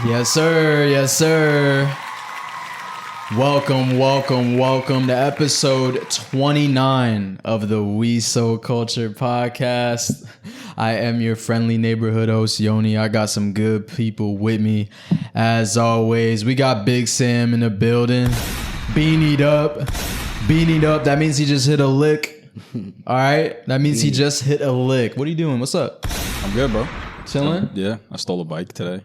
Yes, sir. Yes, sir. Welcome to episode 29 of the WeSoCultured podcast. I am your friendly neighborhood host, Yoni. I got some good people with me. As always, we got Big Sam in the building. Beanied up. That means he just hit a lick. All right? That means he just hit a lick. What are you doing? What's up? I'm good, bro. Chilling? Yeah, I stole a bike today.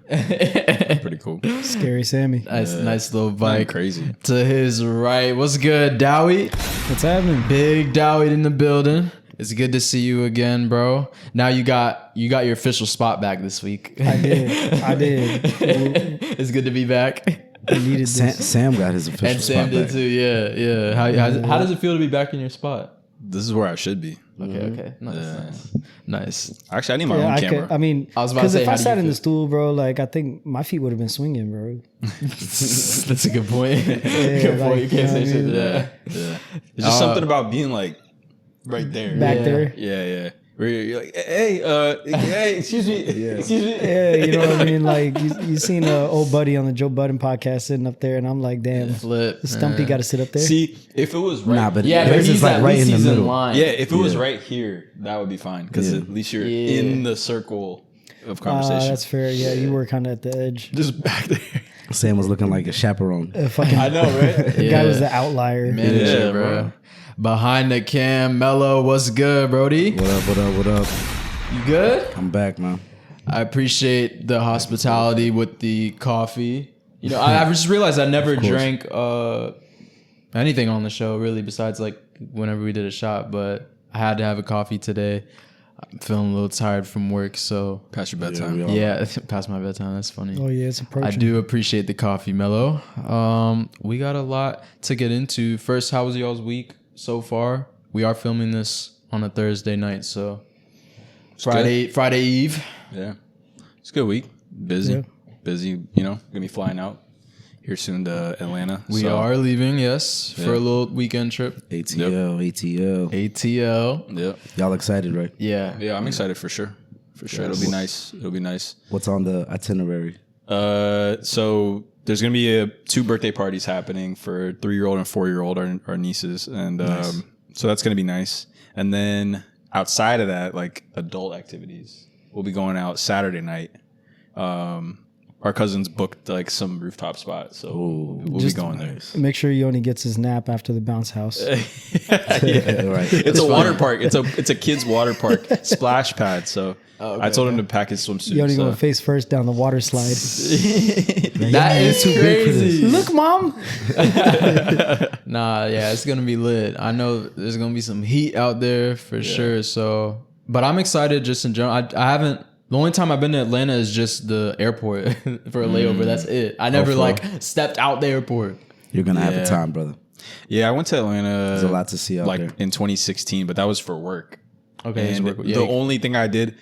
Pretty cool. Scary Sammy. Nice little bike. Crazy. To his right. What's good, Dawit? What's happening? Big Dawit in the building. It's good to see you again, bro. Now you got your official spot back this week. I did. It's good to be back. I needed this. Sam got his official And Sam spot did back. too. Yeah. How does it feel to be back in your spot? This is where I should be. Okay. Nice. Actually, I need my own camera. I mean, I was about to because say, if how I do sat you in the feel? stool, bro, like I think my feet would have been swinging, bro. That's a good point. Yeah, Good point. You can't say shit to that. Yeah. It's just something about being like right there. Back there. Yeah. Where you're like, hey, excuse me. Excuse me. Yeah, you know what I mean? Like you seen an old buddy on the Joe Budden podcast sitting up there, and I'm like, damn, Flip. Stumpy got to sit up there. See, if it was right, Nah, but Yeah, but his he's is like at right least in the he's middle. in line. yeah, if it was right here, that would be fine because Yeah. at least you're in the circle of conversation. That's fair. Yeah, you were kind of at the edge. just back there. Sam was looking like a chaperoon. Fucking, I know, right? the guy was the outlier. Manager, Yeah, bro. Behind the cam, Melo, what's good, Brody? What up? You good? I'm back, man. I appreciate the hospitality with the coffee. You know, I just realized I never drank anything on the show really besides like whenever we did a shot, but I had to have a coffee today. I'm feeling a little tired from work, so Past your bedtime. yeah, past my bedtime. That's funny. Oh yeah, it's approaching. I do appreciate the coffee, Melo. We got a lot to get into. First, how was y'all's week so far? We are filming this on a Thursday night, so Friday Eve. Yeah. It's a good week. Busy. Yeah. Busy, you know, gonna be flying out here soon to Atlanta. We are leaving, yes, for a little weekend trip. ATL. ATL. Yep. Y'all excited, right? Yeah. Yeah, I'm excited for sure. For sure. It'll be nice. What's on the itinerary? So there's gonna be 2 birthday parties happening for 3-year-old and 4-year-old, our nieces. And so that's gonna be nice. And then outside of that, like adult activities, we'll be going out Saturday night. Our cousins booked like some rooftop spot, so we'll be going there. Make sure Yoni gets his nap after the bounce house. Yeah. Right. It's a water park. It's a kids water park splash pad. So I told him to pack his swimsuit. Yoni going face first down the water slide. That is too big for this. crazy. Look, mom. Nah, yeah, it's gonna be lit. I know there's gonna be some heat out there for sure. So, but I'm excited just in general. I haven't. The only time I've been to Atlanta is just the airport for a layover. That's it. I never stepped out the airport. You're gonna have a time, brother. Yeah, I went to Atlanta. There's a lot to see out like there. in 2016, but that was for work. Okay, And the only thing I did,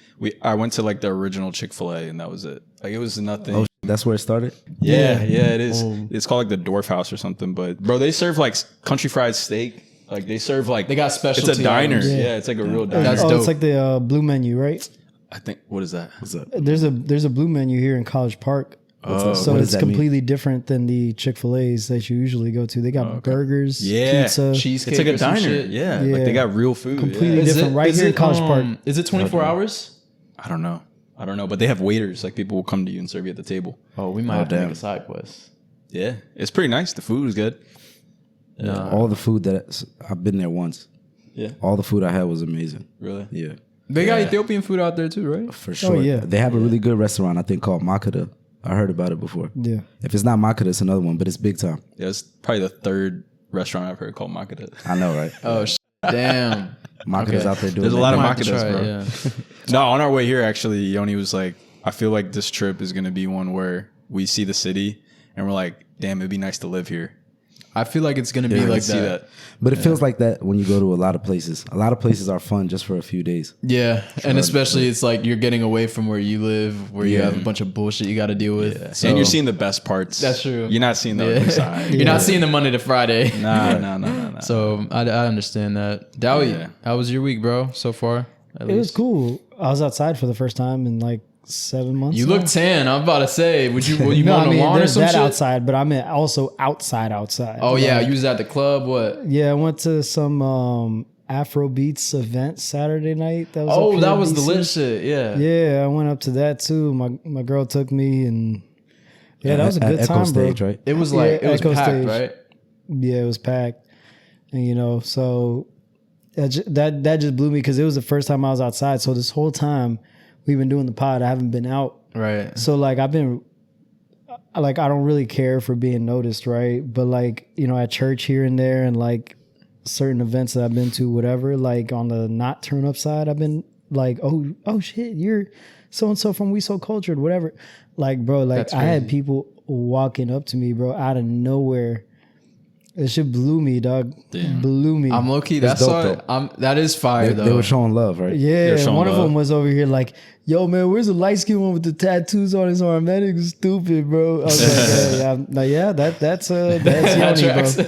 I went to like the original Chick-fil-A, and that was it. Like it was nothing. Oh, that's where it started? Yeah, it is. It's called like the Dwarf House or something. But bro, they serve like country fried steak. Like they serve like They got specialty It's a diner. items. Yeah, it's like a real diner. That's Oh, dope. it's like the blue menu, right? I think what is that? What's up? There's a blue menu here in College Park. So What does it's that mean? completely different than the Chick-fil-A's that you usually go to. They got burgers, Yeah, pizza. cheesecake. It's like a or some diner. shit. Yeah, like Yeah. they got real food. Completely Yeah. different. Right here in College Park. Is it 24 hours? I don't know, but they have waiters. Like people will come to you and serve you at the table. Oh, we might have to damn. make a side quest. Yeah, it's pretty nice. The food is good. All the food I've been there once. Yeah, All the food I had was amazing. really. Yeah, They got Ethiopian food out there too, right? for sure. yeah. They have a really good restaurant, I think, called Makata. I heard about it before. Yeah. If it's not Makata, it's another one, but it's big time. Yeah, it's probably the 3rd restaurant I've heard called Makata. I know, right? Oh, damn. Makata's Okay. out there doing There's a their lot of thing. Might have to Makadas, try it, bro. yeah. No, on our way here, actually, Yoni was like, I feel like this trip is going to be one where we see the city and we're like, damn, it'd be nice to live here. I feel like it's gonna be I like can see that. But it feels like that when you go to a lot of places. A lot of places are fun just for a few days. Yeah, and especially it's like you're getting away from where you live, where you have a bunch of bullshit you got to deal with. So, and you're seeing the best parts. That's true. You're not seeing the other side. You're not seeing the Monday to Friday. Nah. So I understand that. Dawit, how was your week, bro? So far, It was cool. I was outside for the first time in like 7 months. You now. look tan. I'm about to say, will you No, mow I the mean lawn or there's some that shit? outside, but I meant also outside. Oh yeah, Like, you was at the club. What? yeah. I went to some Afro Beats event Saturday night. That was Oh, up here that in was the DC. lit shit. Yeah. Yeah, I went up to that too. My girl took me, and yeah, that was a At good Echo time, Stage, bro. right? It was Yeah, like it was Echo packed, Stage. right? Yeah, it was packed, and so that just blew me because it was the first time I was outside. So this whole time we've been doing the pod, I haven't been out. Right. So like I've been like I don't really care for being noticed, right? But like at church here and there, and like certain events that I've been to, whatever. Like on the not turn up side, I've been like, oh shit, you're so and so from WeSoCultured, whatever. Like bro, like That's I had crazy. people walking up to me, bro, out of nowhere. It shit blew me, dog. Damn. Blew me. I'm low key. It's That's dope, that is fire though. They were showing love, right? Yeah, They're showing one of love. them was over here like, "Yo, man, where's the light skin one with the tattoos on his arm? That nigga's stupid, bro." I was that's Yoni, tracks. bro.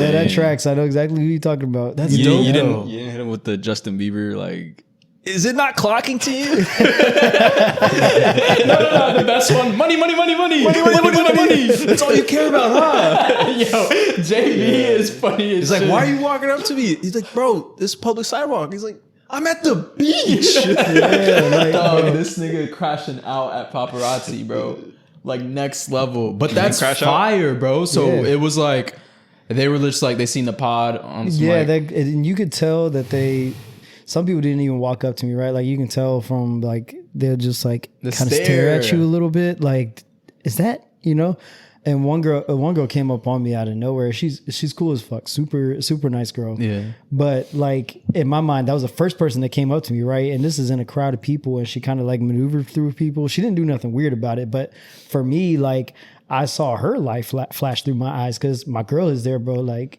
Yeah, that tracks. I know exactly who you're talking about. That's You, dope, you though. didn't hit him with the Justin Bieber like. Is it not clocking to you? No, the best one. Money. That's all you care about, huh? Yo, JB is funny as He's like, shit. why are you walking up to me? He's like, bro, this is public sidewalk. He's like, I'm at the beach. Yeah, like, Dog, bro. this nigga crashing out at paparazzi, bro. Like next level. But that's crash out? fire, bro. So Yeah. it was like they were just like they seen the pod on some Yeah, like, and you could tell that some people didn't even walk up to me, right? Like you can tell from like they'll just like The kind of stare at stare. you a little bit, like, is that And one girl came up on me out of nowhere. She's cool as fuck, super nice girl. Yeah. But like in my mind, that was the first person that came up to me, right? And this is in a crowd of people, and she kind of like maneuvered through people. She didn't do nothing weird about it, but for me, like I saw her life flash through my eyes because my girl is there, bro. Like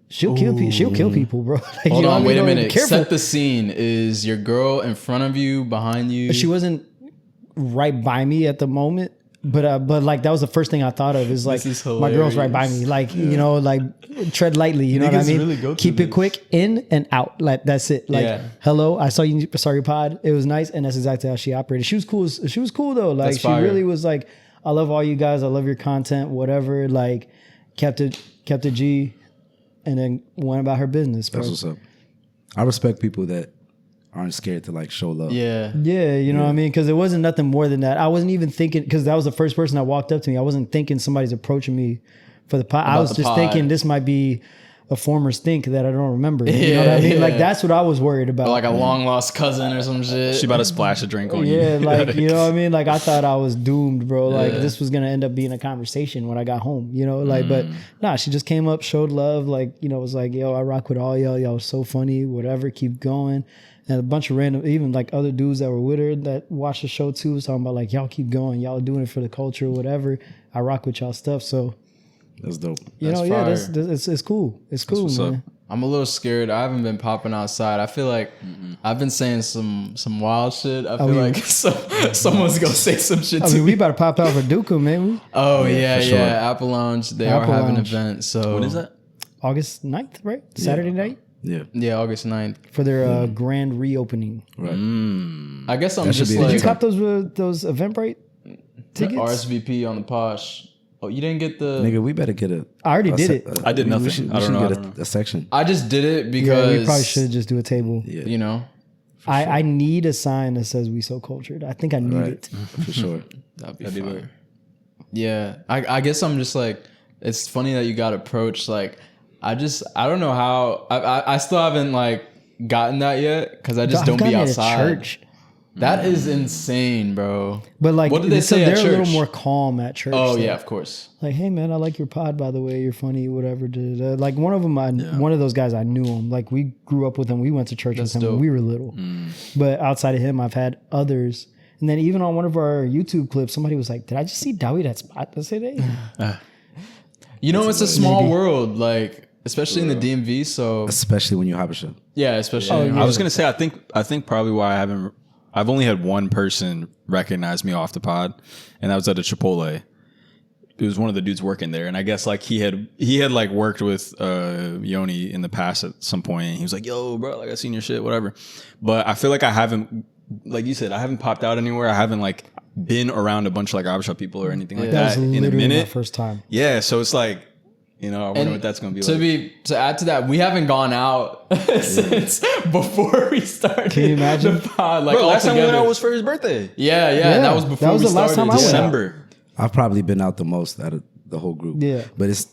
she'll kill people, bro. Like, Hold on, wait a Don't even minute. careful. Set the scene. Is your girl in front of you, behind you? She wasn't right by me at the moment, but like that was the first thing I thought of is like is my girl's right by me, like like tread lightly, you know what I Niggas mean? really go Keep through it quick, in and out, like that's it. Like Yeah. hello, I saw your pod, it was nice, and that's exactly how she operated. She was cool. She was cool though. Like That's she fire. really was like, I love all you guys. I love your content, whatever. Like kept it G, and then went about her business, bro. That's what's up. I respect people that aren't scared to like show love. Yeah. Yeah, you know what I mean? Because it wasn't nothing more than that. I wasn't even thinking, because that was the first person that walked up to me. I wasn't thinking somebody's approaching me for the pod. I About was the just pod. thinking this might be a former stink that I don't remember. You know what I mean? Yeah. Like that's what I was worried about. Or like a long lost cousin or some shit. She about to splash a drink on you. yeah, like you know what I mean? Like I thought I was doomed, bro. Like this was gonna end up being a conversation when I got home, like, but nah, she just came up, showed love, like, was like, yo, I rock with all y'all. Y'all was so funny, whatever, keep going. And a bunch of random, even like other dudes that were with her that watched the show too, was talking about like, y'all keep going, y'all doing it for the culture, whatever. I rock with y'all stuff. So, That's dope. That's yeah, fire. it's cool. It's cool, what's man. up. I'm a little scared. I haven't been popping outside. I feel like I've been saying some wild shit. I feel mean- like someone's gonna say some shit I to mean, me. we about to pop out for Duca, man. Oh yeah, for sure. Apple Lounge. They Apple are having an Lounge. event. So What is that? August 9th, right? Saturday night Yeah. Yeah, August 9th. for their grand reopening. Right. I guess I'm That should just be like Did you cop those Eventbrite tickets? RSVP on the Posh. Oh, you didn't get the. Nigga, we better get a. I already did it. I did nothing. We should, I don't know. I get don't a section. I just did it Yeah, because we probably should just do a table. Yeah, You know, I need a sign that says "We So Cultured." I think I need right. it. For sure. that'd be That'd be fire. lit. Yeah, I guess I'm just like, it's funny that you got approached. Like, I don't know how. I still haven't like gotten that yet because I just I've don't be gotten it at outside. church, That is insane, bro. but like, What did they say they're at a little church? more calm at church. Oh so. yeah, of course. Like, hey man, I like your pod, by the way. You're funny, whatever. Da, da, da. Like one of them, one of those guys, I knew him. Like we grew up with him. We went to church That's with him when dope. we were little. But outside of him, I've had others. And then even on one of our YouTube clips, somebody was like, "Did I just see Dawit at spot the other day?" You know, it's a small world, like especially in the DMV. So Especially when you Habesha. yeah, especially. Oh, in yeah. I was gonna say I think probably why I've only had one person recognize me off the pod, and that was at a Chipotle. It was one of the dudes working there, and I guess like he had like worked with Yoni in the past at some point, and he was like, "Yo, bro, like I seen your shit, whatever." But I feel like I haven't like you said, I haven't popped out anywhere. I haven't like been around a bunch of like barbershop people or anything like That that was in a literally my minute. first time. Yeah, so it's like, you know, I wonder what that's gonna be like. To add to that, we haven't gone out since before we started. Can you imagine? The pod, like Bro, last time we went altogether. out was for his birthday. Yeah, that was before. That was we the last started. time I went out. December. I've probably been out the most out of the whole group. Yeah. But it's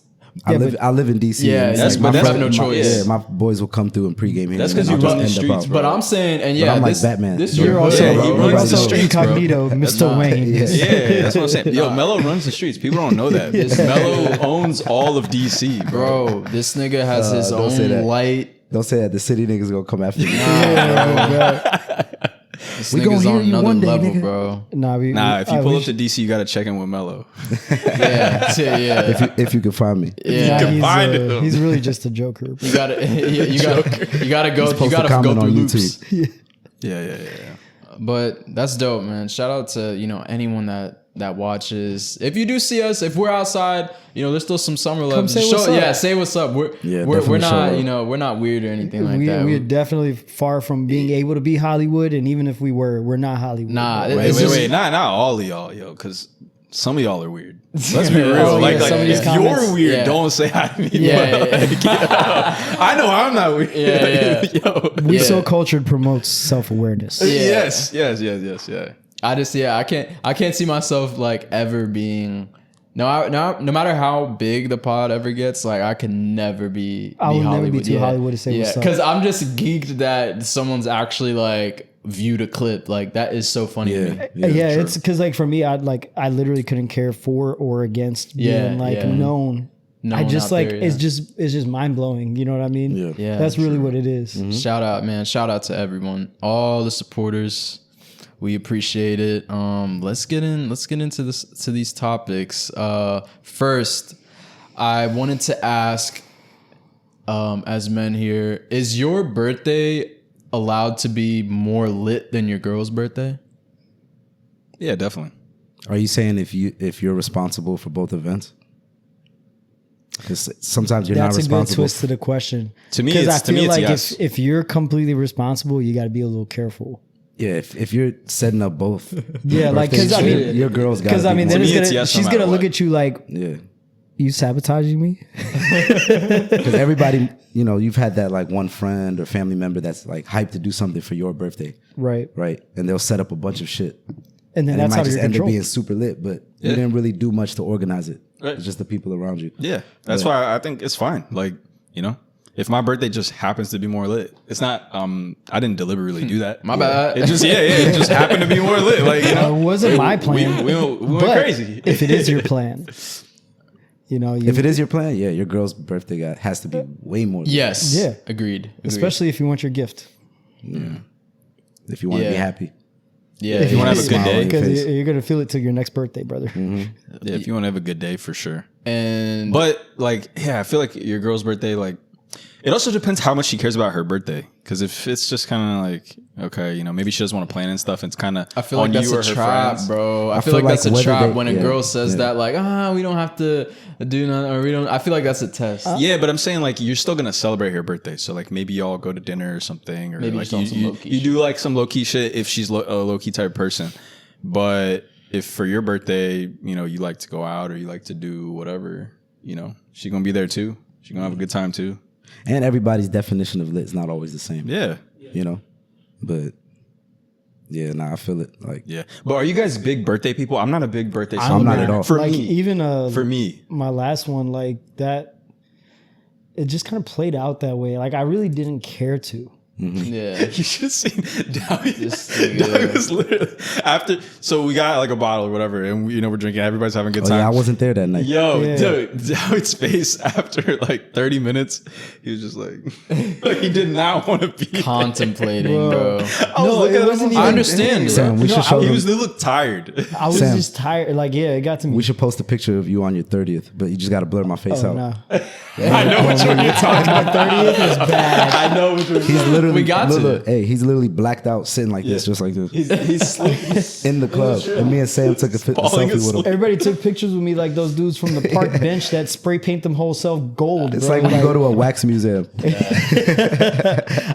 Yeah, I live in DC. Yeah, and it's that's- like but my that's friends- no my- choice. Yeah, my boys will come through and pregame here. That's and 'cause I'll you just run the end up streets, out. bro. But I'm saying, and yeah, I'm like this, Batman. This You're year, also, Yeah, he you're runs the also streets, bro. incognito, Mr. Wayne. Yeah, that's what I'm saying. Yo, Melo runs the streets. People don't know that. Melo owns all of DC, bro. bro, this nigga has his don't say own that. light. Don't say that. The city niggas gonna come after me. This We nigga's gonna hear on you another one day, level, nigga. bro. Nah, if you pull up to DC, you gotta check in with Melo. Yeah. if you can find me. Yeah. can find him. He's really just a joker. You gotta go Post a through comment on loops. YouTube. Yeah. But that's dope, man. Shout out to, anyone that watches. If you do see us, if we're outside, there's still some summer love. say what's up. Yeah, say what's up. We're definitely not, show up. we're not weird or anything like that. We're definitely far from being able to be Hollywood, and even if we were, we're not Hollywood. Nah, bro. Wait. Not all of y'all, yo, because some of y'all are weird. Let's be real. Oh, like, yeah, some of these if comments. you're weird, Yeah. don't say hi to me. Yeah, I know I'm not weird. Yeah. Yo. We So Cultured promotes self-awareness. Yes. I can't see myself like ever being no matter how big the pod ever gets, like I can never be I would never Hollywood. be too Hollywood to say what's up. Because I'm just geeked that someone's actually like viewed a clip. Like that is so funny to me. Yeah, true. it's because like for me, I literally couldn't care for or against being known. Known I just out like there, it's just mind blowing. You know what I mean? Yeah. Yeah, that's really what it is. Shout out, man. Shout out to everyone, all the supporters. We appreciate it. Let's get into these topics. First, I wanted to ask, as men here, is your birthday allowed to be more lit than your girl's birthday? Yeah, definitely. Are you saying if you're responsible for both events? Because sometimes you're That's not a good responsible. twist to the question. To me, because I it's- to me, feel it's like yes. if you're completely responsible, you got to be a little careful. Yeah, if you're setting up both. Yeah, like because I birthdays, mean, your girl's got. because I mean, To then me, it's it's gonna, yes no she's matter gonna look what. at you like, Yeah, you sabotaging me. because everybody, you've had that like one friend or family member that's like hyped to do something for your birthday, Right. right? And they'll set up a bunch of shit, And then and it that's might how just you're end up controlled. being super lit, but Yeah. you didn't really do much to organize it. Right. It's just the people around you. Yeah, that's why I think it's fine. Like, if my birthday just happens to be more lit, it's not. I didn't deliberately do that. My bad. It just it just happened to be more lit. Like It wasn't my plan. We went but crazy. if it is your plan, If it is your plan, yeah, your girl's birthday has to be way more. lit. Yes. Yeah. Agreed. especially if you want your gift. If you want to be Yeah. happy. Yeah. If you want to have a good Smile on day, your Because face. you're gonna feel it till your next birthday, brother. yeah, if you want to have a good day, for sure. And But I feel like your girl's birthday, it also depends how much she cares about her birthday. Because if it's just kind of like, okay, maybe she doesn't want to plan and stuff, it's kind of I feel like that's a trap, bro. I feel like that's a whether trap they- when a yeah, girl says yeah. that, like, we don't have to do nothing, or we don't. I feel like that's a test. Yeah, but I'm saying you're still gonna celebrate her birthday, so maybe y'all go to dinner or something, or Maybe you do some low-key you do some low key shit if she's a low key type person. But if for your birthday, you like to go out or you like to do whatever, she's gonna be there too. She's gonna have a good time too. And everybody's definition of lit is not always the same. Yeah, But yeah, I feel it. Like, yeah. But are you guys big birthday people? I'm not a big birthday. I'm not at all. For Like me, even for me, my last one, like that, it just kind of played out that way. Like I really didn't care to. Yeah. you should have seen Dawit. This nigga. Dawit was literally after. So we got a bottle or whatever, and we're drinking. Everybody's having a good oh time. yeah, I wasn't there that night. Yo, Yeah. dude, Dawit's face after 30 minutes, he was just like he did not want to be there. Contemplating, bro. I was No, looking it at him, wasn't I even- understand. Sam, we should show He them. looked tired. I was Sam. just tired. Like it got to me. We should post a picture of you on your 30th, but you just got to blur my face Oh, out. no. I know what you're talking about. 30th is bad. I know what you're He's saying. literally, we got look, to. hey, he's literally blacked out, sitting like this, just like this, He's in the club. And me and Sam took a falling selfie with him. asleep. Everybody took pictures with me like those dudes from the park bench that spray paint them whole self gold. It's bro. like when you go to a wax museum.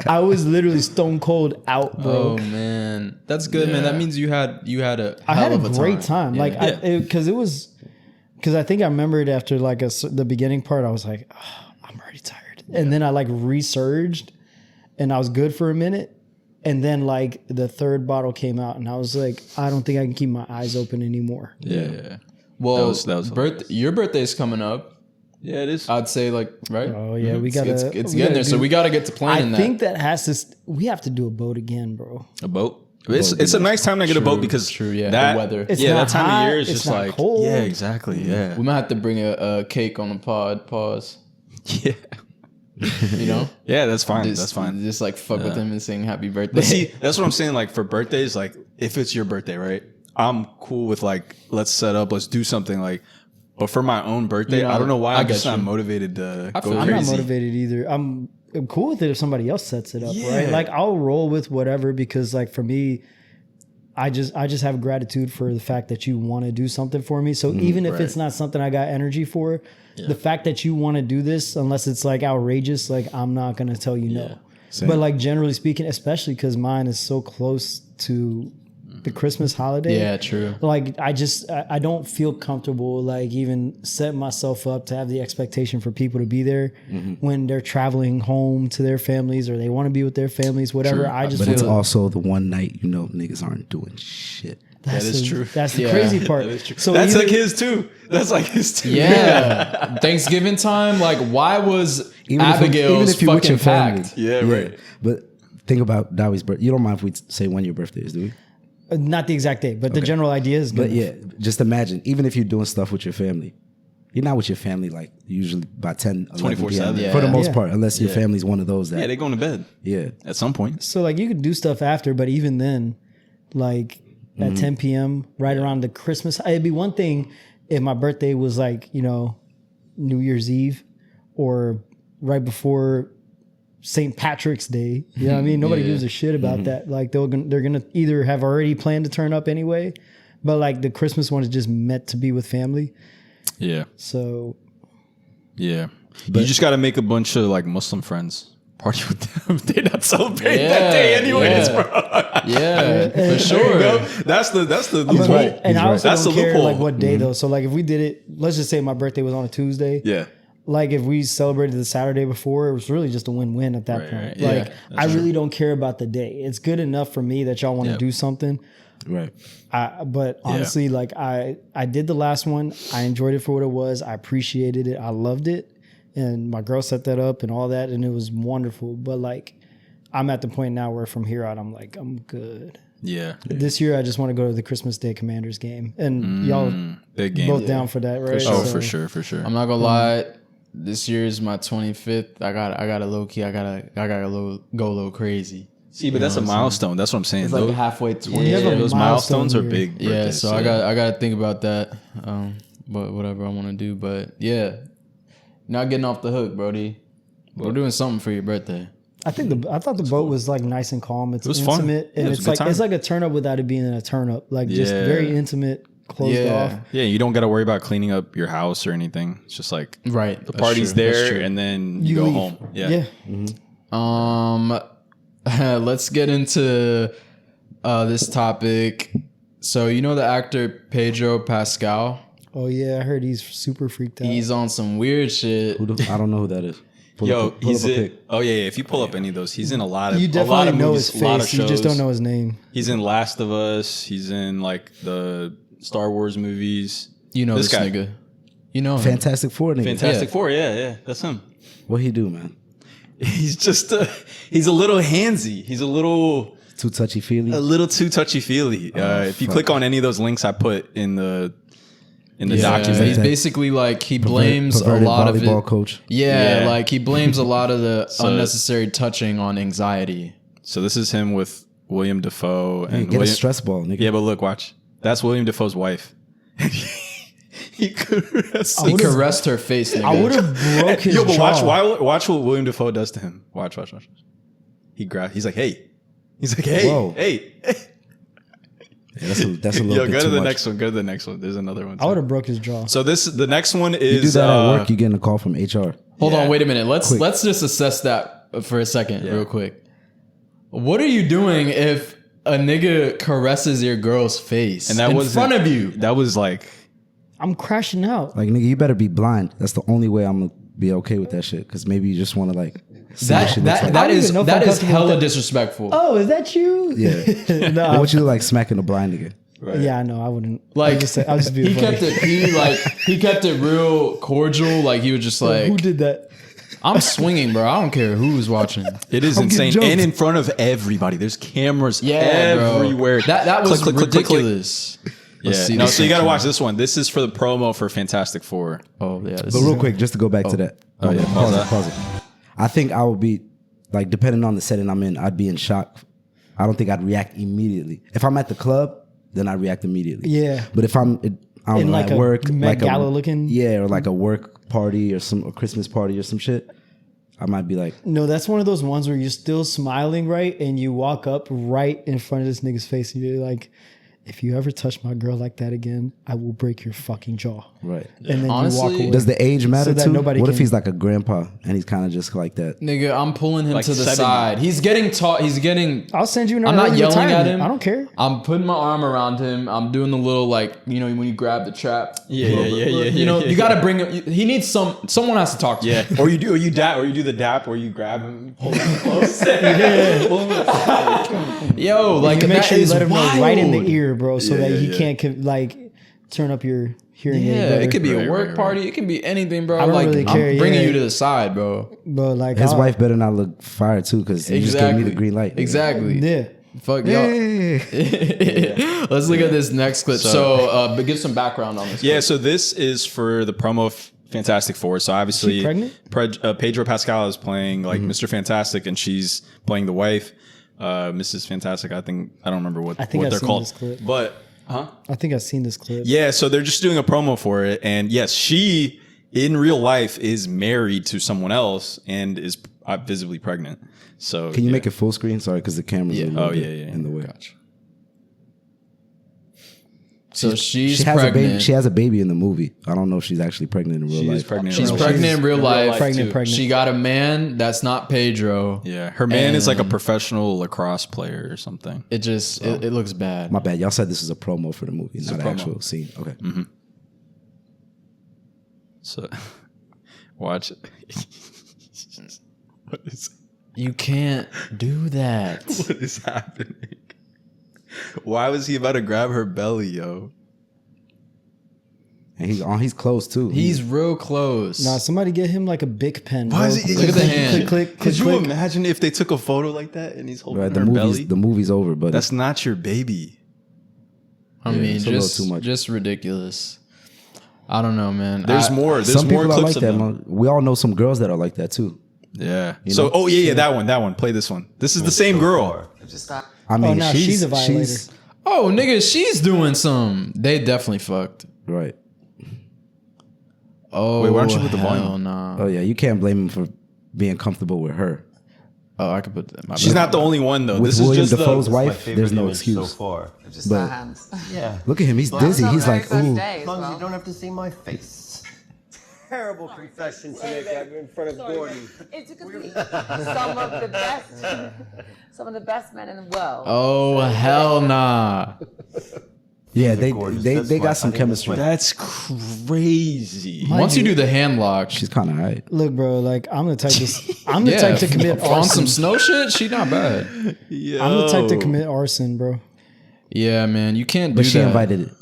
I was literally stone cold out, bro. Oh man, that's good, man. That means you had a I hell had of a great time. Like, Yeah. because I think I remembered after like the beginning part, I was like, oh, I'm already tired. And then I like resurged and I was good for a minute. And then like the third bottle came out and I was like, I don't think I can keep my eyes open anymore. Yeah. Well, That was your birthday's coming up. Yeah, it is. I'd say like right. Oh yeah, we gotta. It's getting there, so we gotta get to planning I that. think that has to. We have to do a boat again, bro. A boat. It's a nice time to get a boat because the that weather. It's yeah, not that time hot, of year is it's just not like cold. yeah, exactly. Yeah, We might have to bring a cake on the pod. Pause. yeah, You know. yeah. That's fine. Just, That's fine. Just like fuck with him and sing happy birthday. But see, that's what I'm saying. Like for birthdays, like if it's your birthday, right? I'm cool with like let's set up, let's do something like. But for my own birthday, You know, I don't know why I I'm get just not you. motivated to I feel go you. I'm not crazy. motivated either. I'm cool with it if somebody else sets it up, Yeah. right? Like I'll roll with whatever because like for me, I just have gratitude for the fact that you want to do something for me. So even if it's not something I got energy for, the fact that you want to do this, unless it's like outrageous, like I'm not gonna tell you no. But like generally speaking, especially because mine is so close to the Christmas holiday. Yeah, true. Like I don't feel comfortable like even setting myself up to have the expectation for people to be there when they're traveling home to their families or they want to be with their families, whatever. True. I just But feel it's also the one night niggas aren't doing shit. that's That is the- true. That's the Yeah. crazy part. So That's either- like his too. That's like his too. Yeah. Thanksgiving time. Like, why was Abigail's you're with fucking your family. packed? Yeah, right. But think about Dawit's birthday. You don't mind if we say when your birthday is, do we? not the exact date, but the general idea is good. But yeah, just imagine, even if you're doing stuff with your family, you're not with your family like usually by 10, 11 p.m. 24/7. For the most Yeah. part, unless your family's one of those that, Yeah, they going to bed yeah. at some point. So like you could do stuff after, but even then, like at 10 p.m. right around the Christmas, it'd be one thing if my birthday was like, you know, New Year's Eve or right before St. Patrick's Day. You know what I mean? Nobody gives a shit about that. Like they're gonna either have already planned to turn up anyway, but like the Christmas one is just meant to be with family. Yeah, So yeah. You just got to make a bunch of like Muslim friends. Party with them. They not celebrate that day anyways, yeah. bro. Yeah, for There you sure. go. That's the loophole. right. and I also That's don't the care loophole. like what day though. So like if we did it, let's just say my birthday was on a Tuesday. Yeah. Like if we celebrated the Saturday before, it was really just a win-win at that Right, point. right. Yeah, Like I really don't care about the day. It's good enough for me that y'all want to Yep. do something. Right. But honestly, like I did the last one. I enjoyed it for what it was. I appreciated it. I loved it. And my girl set that up and all that, and it was wonderful. But like I'm at the point now where from here out, I'm like, I'm good. Yeah. This year, I just want to go to the Christmas Day Commanders game. And y'all Big game. both down for that, right? Oh, So- for sure, for sure. I'm not gonna lie. This year is my 25th. I got a low key. I gotta go a little crazy. See, but that's a milestone. That's what I'm saying. It's like Those- halfway 20. You have a those milestone milestones are year. big. Yeah, birthdays, so I gotta think about that. But whatever I want to do. But yeah, not getting off the hook, Brody. We're doing something for your birthday. I thought the boat was like nice and calm. It's was fun. intimate, Yeah, and it was it's a good like time. it's like a turn up without it being a turn up. Like just Yeah. very intimate, closed Yeah. off. Yeah, you don't got to worry about cleaning up your house or anything. It's just like Right. the party's there, and then you go leave. home. Yeah. Let's get into this topic. So you know the actor Pedro Pascal? Oh yeah, I heard he's super freaked out. He's on some weird shit. I don't know who that is. Pull Yo, up a he's pic. in. Oh yeah, yeah. If you pull up any of those, he's in a lot of you a lot definitely of know movies, his a lot of face. You shows. just don't know his name. He's in Last of Us. He's in like the Star Wars movies. You know this guy. nigga. You know him. Fantastic Four nigga. Fantastic Yeah. Four. Yeah, that's him. What he do, man? He's just he's a little handsy. He's a little Too touchy feely. too touchy feely. If you click on any of those links I put in the Yeah, document, he's basically like he blames a Perverted lot of volleyball it. coach. Yeah, Yeah. like he blames a lot of the So- unnecessary touching on anxiety. so this is him with William Dafoe Hey, and get a William, stress ball, nigga. Yeah, but look, watch. That's William Dafoe's wife. He caressed. He caressed her face, nigga. I would have broke his Yo, but jaw. watch what William Dafoe does to him. Watch. He's like, hey. He's like, hey, Whoa. hey. Yeah, that's a little Yo, bit go too to the much. next one. Go to the next one. There's another one. I would have broke his jaw. So the next one is You do that at work, you getting a call from HR. Hold Yeah. on, wait a minute. Let's Quick. just assess that for a second, real quick. What are you doing if a nigga caresses your girl's face and that in was front of you? That was like, I'm crashing out. Like, nigga, you better be blind. That's the only way I'm gonna be okay with that shit. Because maybe you just want to like see what she looks like. I don't even know if I'm that is comfortable with hella that. disrespectful. Oh, is that you? Yeah. No, What would you do, like smacking a blind nigga? yeah, I know. I wouldn't. Like I'll just be he funny. kept it. He kept it real cordial. Like he was just like, Who did that? I'm swinging, bro. I don't care who's watching. it is I'm getting insane. jumped. And in front of everybody. There's cameras Yeah, bro. everywhere. That was Click, click, click, click, click. ridiculous. Yeah. Let's see No, this so you got to one. watch this one. This is for the promo for Fantastic Four. Oh yeah. This But is real quick, just to go back to that. Oh, yeah. Pause Pause it. Pause it. I think I would be, like, depending on the setting I'm in, I'd be in shock. I don't think I'd react immediately. If I'm at the club, then I react immediately. Yeah. But if I'm, I don't In know, like at a work, Met like Gala looking- yeah, or like a work party or a Christmas party or some shit, I might be like, No, that's one of those ones where you're still smiling, right? And you walk up right in front of this nigga's face and you're like, if you ever touch my girl like that again, I will break your fucking jaw. right. And then Honestly, you walk away. Does the age matter that too? nobody What if can- he's like a grandpa and he's kind of just like that? Nigga, I'm pulling him Like to the 70. side. He's getting taught. He's getting. I'll send you an I'm not early yelling at retirement. him. I don't care. I'm putting my arm around him. I'm doing the little like when you grab the trap. Yeah. You know you got to bring him. He needs someone has to talk to. Yeah. him. Or you do the dap where you grab him, pull him close. Yo, like You make that sure you is let him know right in the wild. ear, bro, so that he yeah. can't like turn up your hearing aid. Yeah, better. it could be Right, a work right. party. It could be anything, bro. I don't like really I'm care, bringing yeah. you to the side, bro. But like His I'll- wife better not look fired too, because he just gave me the green light. Exactly. Yeah. Fuck y'all. Hey. Let's look at this next clip. So, but give some background on this. Yeah, clip. so this is for the promo of Fantastic Four. So obviously, She pregnant? Pedro Pascal is playing like Mr. Fantastic, and she's playing the wife, Mrs. Fantastic. I don't remember what think I've they're seen called, this clip. but I think I've seen this clip. yeah. So they're just doing a promo for it, and yes, she in real life is married to someone else and is visibly pregnant. So Can you make it full screen? Sorry, because the camera's a little Oh, bit yeah. in the way. So she's She has a baby. pregnant. She has a baby in the movie. I don't know if she's actually pregnant in real She life. is pregnant. She's in real pregnant in real life. Pregnant. She got a man that's not Pedro. Yeah, her man is like a And- professional lacrosse player or something. It just it looks bad. My bad. Y'all said this is a promo for the movie, not a an promo. actual scene. Okay. So watch. What is You can't do that. what is happening? Why was he about to grab her belly, yo? And he's close too. He's real close. Nah, somebody get him like a big pen. Why bro. is he- Look at the hand. Click. Could you imagine if they took a photo like that and he's holding right, her belly? the movie's over, but That's not your baby. I mean, it's a little just too much. just ridiculous. I don't know, man. There's more. There's some more people are clips like of that. them. Man. We all know some girls that are like that too. Yeah. You So, know? that one. Play this one. This is the same girl. I mean, no, she's a violator. Oh, nigga, she's doing some. They definitely fucked. right. Oh, Wait, why don't you put the volume hell on? nah. Oh yeah, you can't blame him for being comfortable with her. Oh, I could put that. My She's bad. not the only one though. With This William is just Dafoe's the. wife, there's no excuse. So far. Just But- our hands. Yeah. Look at him. He's dizzy. He's like, ooh. As long as you don't have to see my face. Terrible confession to make in front of Gordon. It's because some of the best men in the world. Oh hell nah. Yeah, they gorgeous. they, That's they why got I some think chemistry. That's crazy. Once you do the hand lock, She's kind of high. Look, bro. Like I'm the type to commit on arson. some snow shit. She not bad. I'm the type to commit arson, bro. Yeah, man, you can't do But she that. invited it.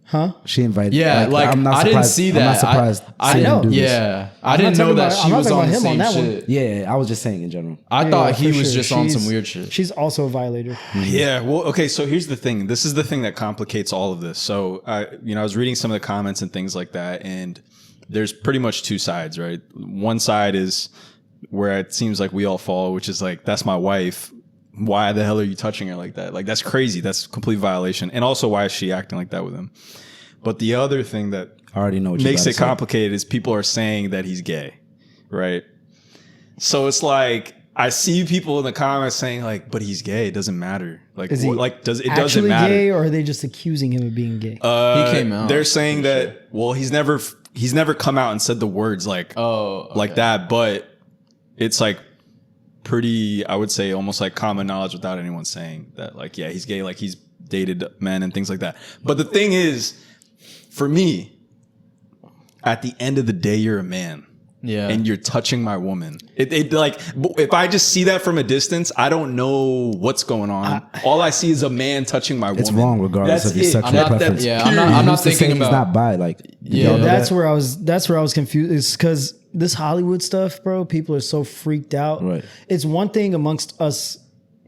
Huh? She invited. Yeah, like I'm not I didn't surprised- see that. I'm not surprised. I seeing him know. do this. Yeah, I I'm didn't not know talking that about- she I'm not was talking on the about him same on that one. shit. Yeah, I was just saying in general. I thought he for was sure. just on some She's- weird shit. She's also a violator. Yeah, well, okay, so here's the thing. This is the thing that complicates all of this. So, I was reading some of the comments and things like that, and there's pretty much two sides, right? One side is where it seems like we all fall, which is like, that's my wife. Why the hell are you touching her like that? Like, that's crazy. That's complete violation. And also, why is she acting like that with him? But the other thing that I already know what makes you it complicated is people are saying that he's gay, right? So it's like, I see people in the comments saying like, but he's gay. It doesn't matter. Like, Is he doesn't actually matter. gay, or are they just accusing him of being gay? He came out. They're saying that. Well, he's never come out and said the words like like that. But it's like pretty. I would say almost like common knowledge without anyone saying that. Like, yeah, he's gay. Like he's dated men and things like that. But the thing is, for me, at the end of the day, you're a man. Yeah. And you're touching my woman. It like, if I just see that from a distance, I don't know what's going on. All I see is a man touching my woman. It's wrong regardless That's of your it. sexual preference. I'm not Who's to say thinking he's about. not bi. Like, Yeah. That's where I was confused. It's because this Hollywood stuff, bro, people are so freaked out. Right. It's one thing amongst us,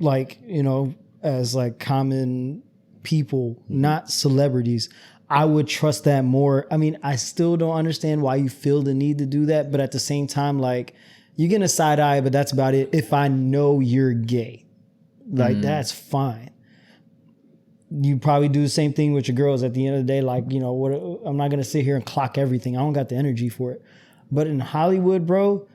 like, you know, as like common people, not celebrities. I would trust that more. I mean, I still don't understand why you feel the need to do that, but at the same time, like, you're getting a side eye, but that's about it. If I know you're gay, like, that's fine. You probably do the same thing with your girls at the end of the day. Like, you know, what? I'm not gonna sit here and clock everything. I don't got the energy for it. But in Hollywood, bro,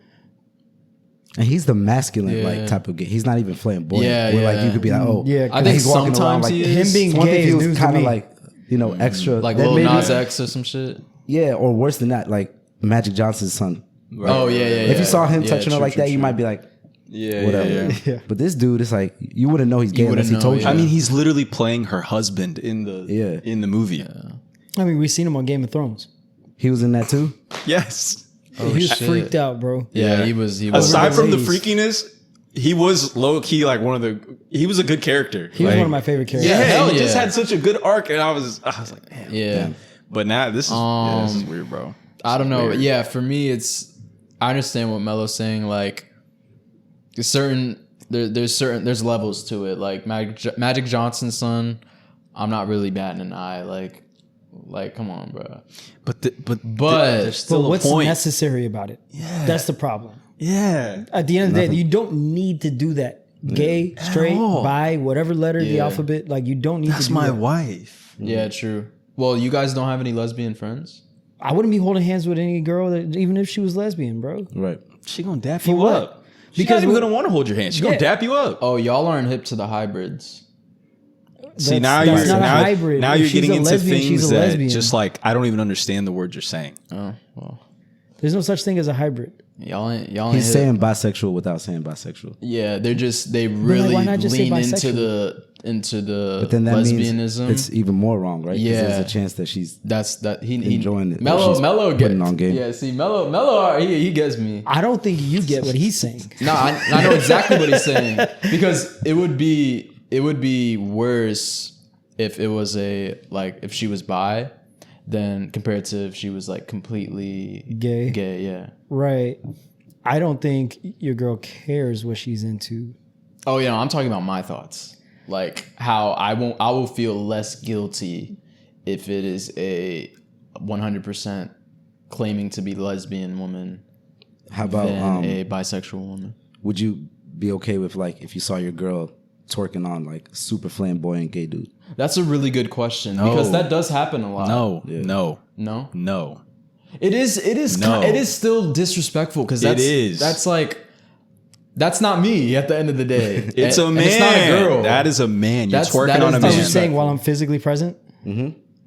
and he's the masculine like type of gay. He's not even flamboyant. Yeah, where like you could be like, oh, yeah. I think he's walking around sometimes like he is. him being one gay thing he is was news to kind of me. like, you know, extra Like that Lil maybe- Nas X or some shit. Yeah, or worse than that, like Magic Johnson's son. Oh yeah. If you saw him Yeah, touching her true, like true, that, you true. might be like, Yeah, whatever. yeah. But this dude, it's like you wouldn't know he's gay wouldn't unless he know, told you. yeah. I mean, he's literally playing her husband in the movie. I mean, we seen him on Game of Thrones. He was in that too. Yes. he was freaked out, bro. Yeah, he was. Aside from the Days. freakiness, he was low key like he was a good character. He was one of my favorite characters. Yeah, hell he just yeah. had such a good arc, and I was like, damn. Yeah. But now this is weird, bro. I don't know. Weird. Yeah, for me, I understand what Melo's saying. Like, there's levels to it. Like Magic Johnson's son, I'm not really batting an eye. Like, come on, bro. But But there's still But what's a point. necessary about it? Yeah. That's the problem. Yeah. At the end of the day, you don't need to do that. Gay, straight, all. bi, whatever letter the Yeah. alphabet, like, you don't need That's to do my that. wife. yeah, true. Well, you guys don't have any lesbian friends? I wouldn't be holding hands with any girl that, even if she was lesbian, bro. Right. She gonna dap For you what? up. She's Because not even we- gonna want to hold your hand. She's gonna Yeah. dap you up. Oh, y'all aren't hip to the hybrids. See, That's not a hybrid. now If you're she's getting a into lesbian, she's things a that lesbian. just like I don't even understand the word you're saying. Oh, well. There's no such thing as a hybrid. Y'all ain't He's hip. saying bisexual without saying bisexual. Yeah, they really why not just say lean into bisexual? the But then that lesbianism. means it's even more wrong, right? 'Cause Yeah. there's a chance that she's he enjoying it. Melo She's gets putting on game. Yeah, see Melo he gets me. I don't think you get what he's saying. No, I know exactly what he's saying because it would be worse if it was if she was bi than compared to if she was like completely Gay. Gay, yeah. Right. I don't think your girl cares what she's into. Oh yeah, no, I'm talking about my thoughts. Like how I will feel less guilty if it is a 100% claiming to be lesbian woman How about than a bisexual woman. would you be okay with like if you saw your girl twerking on like super flamboyant gay dude? That's a really good question because that does happen a lot. No. No? It is No. it is still disrespectful because It is. that's not me at the end of the day. It's a And man. it's not a girl. That is a man. You're That twerking on a is Oh, man. you're saying while I'm physically present?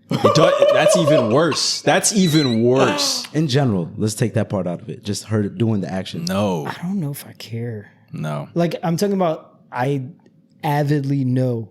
That's even worse. That's even worse. In general, let's take that part out of it. Just her doing the action. No. I don't know if I care. No. Like, I'm talking about, I avidly know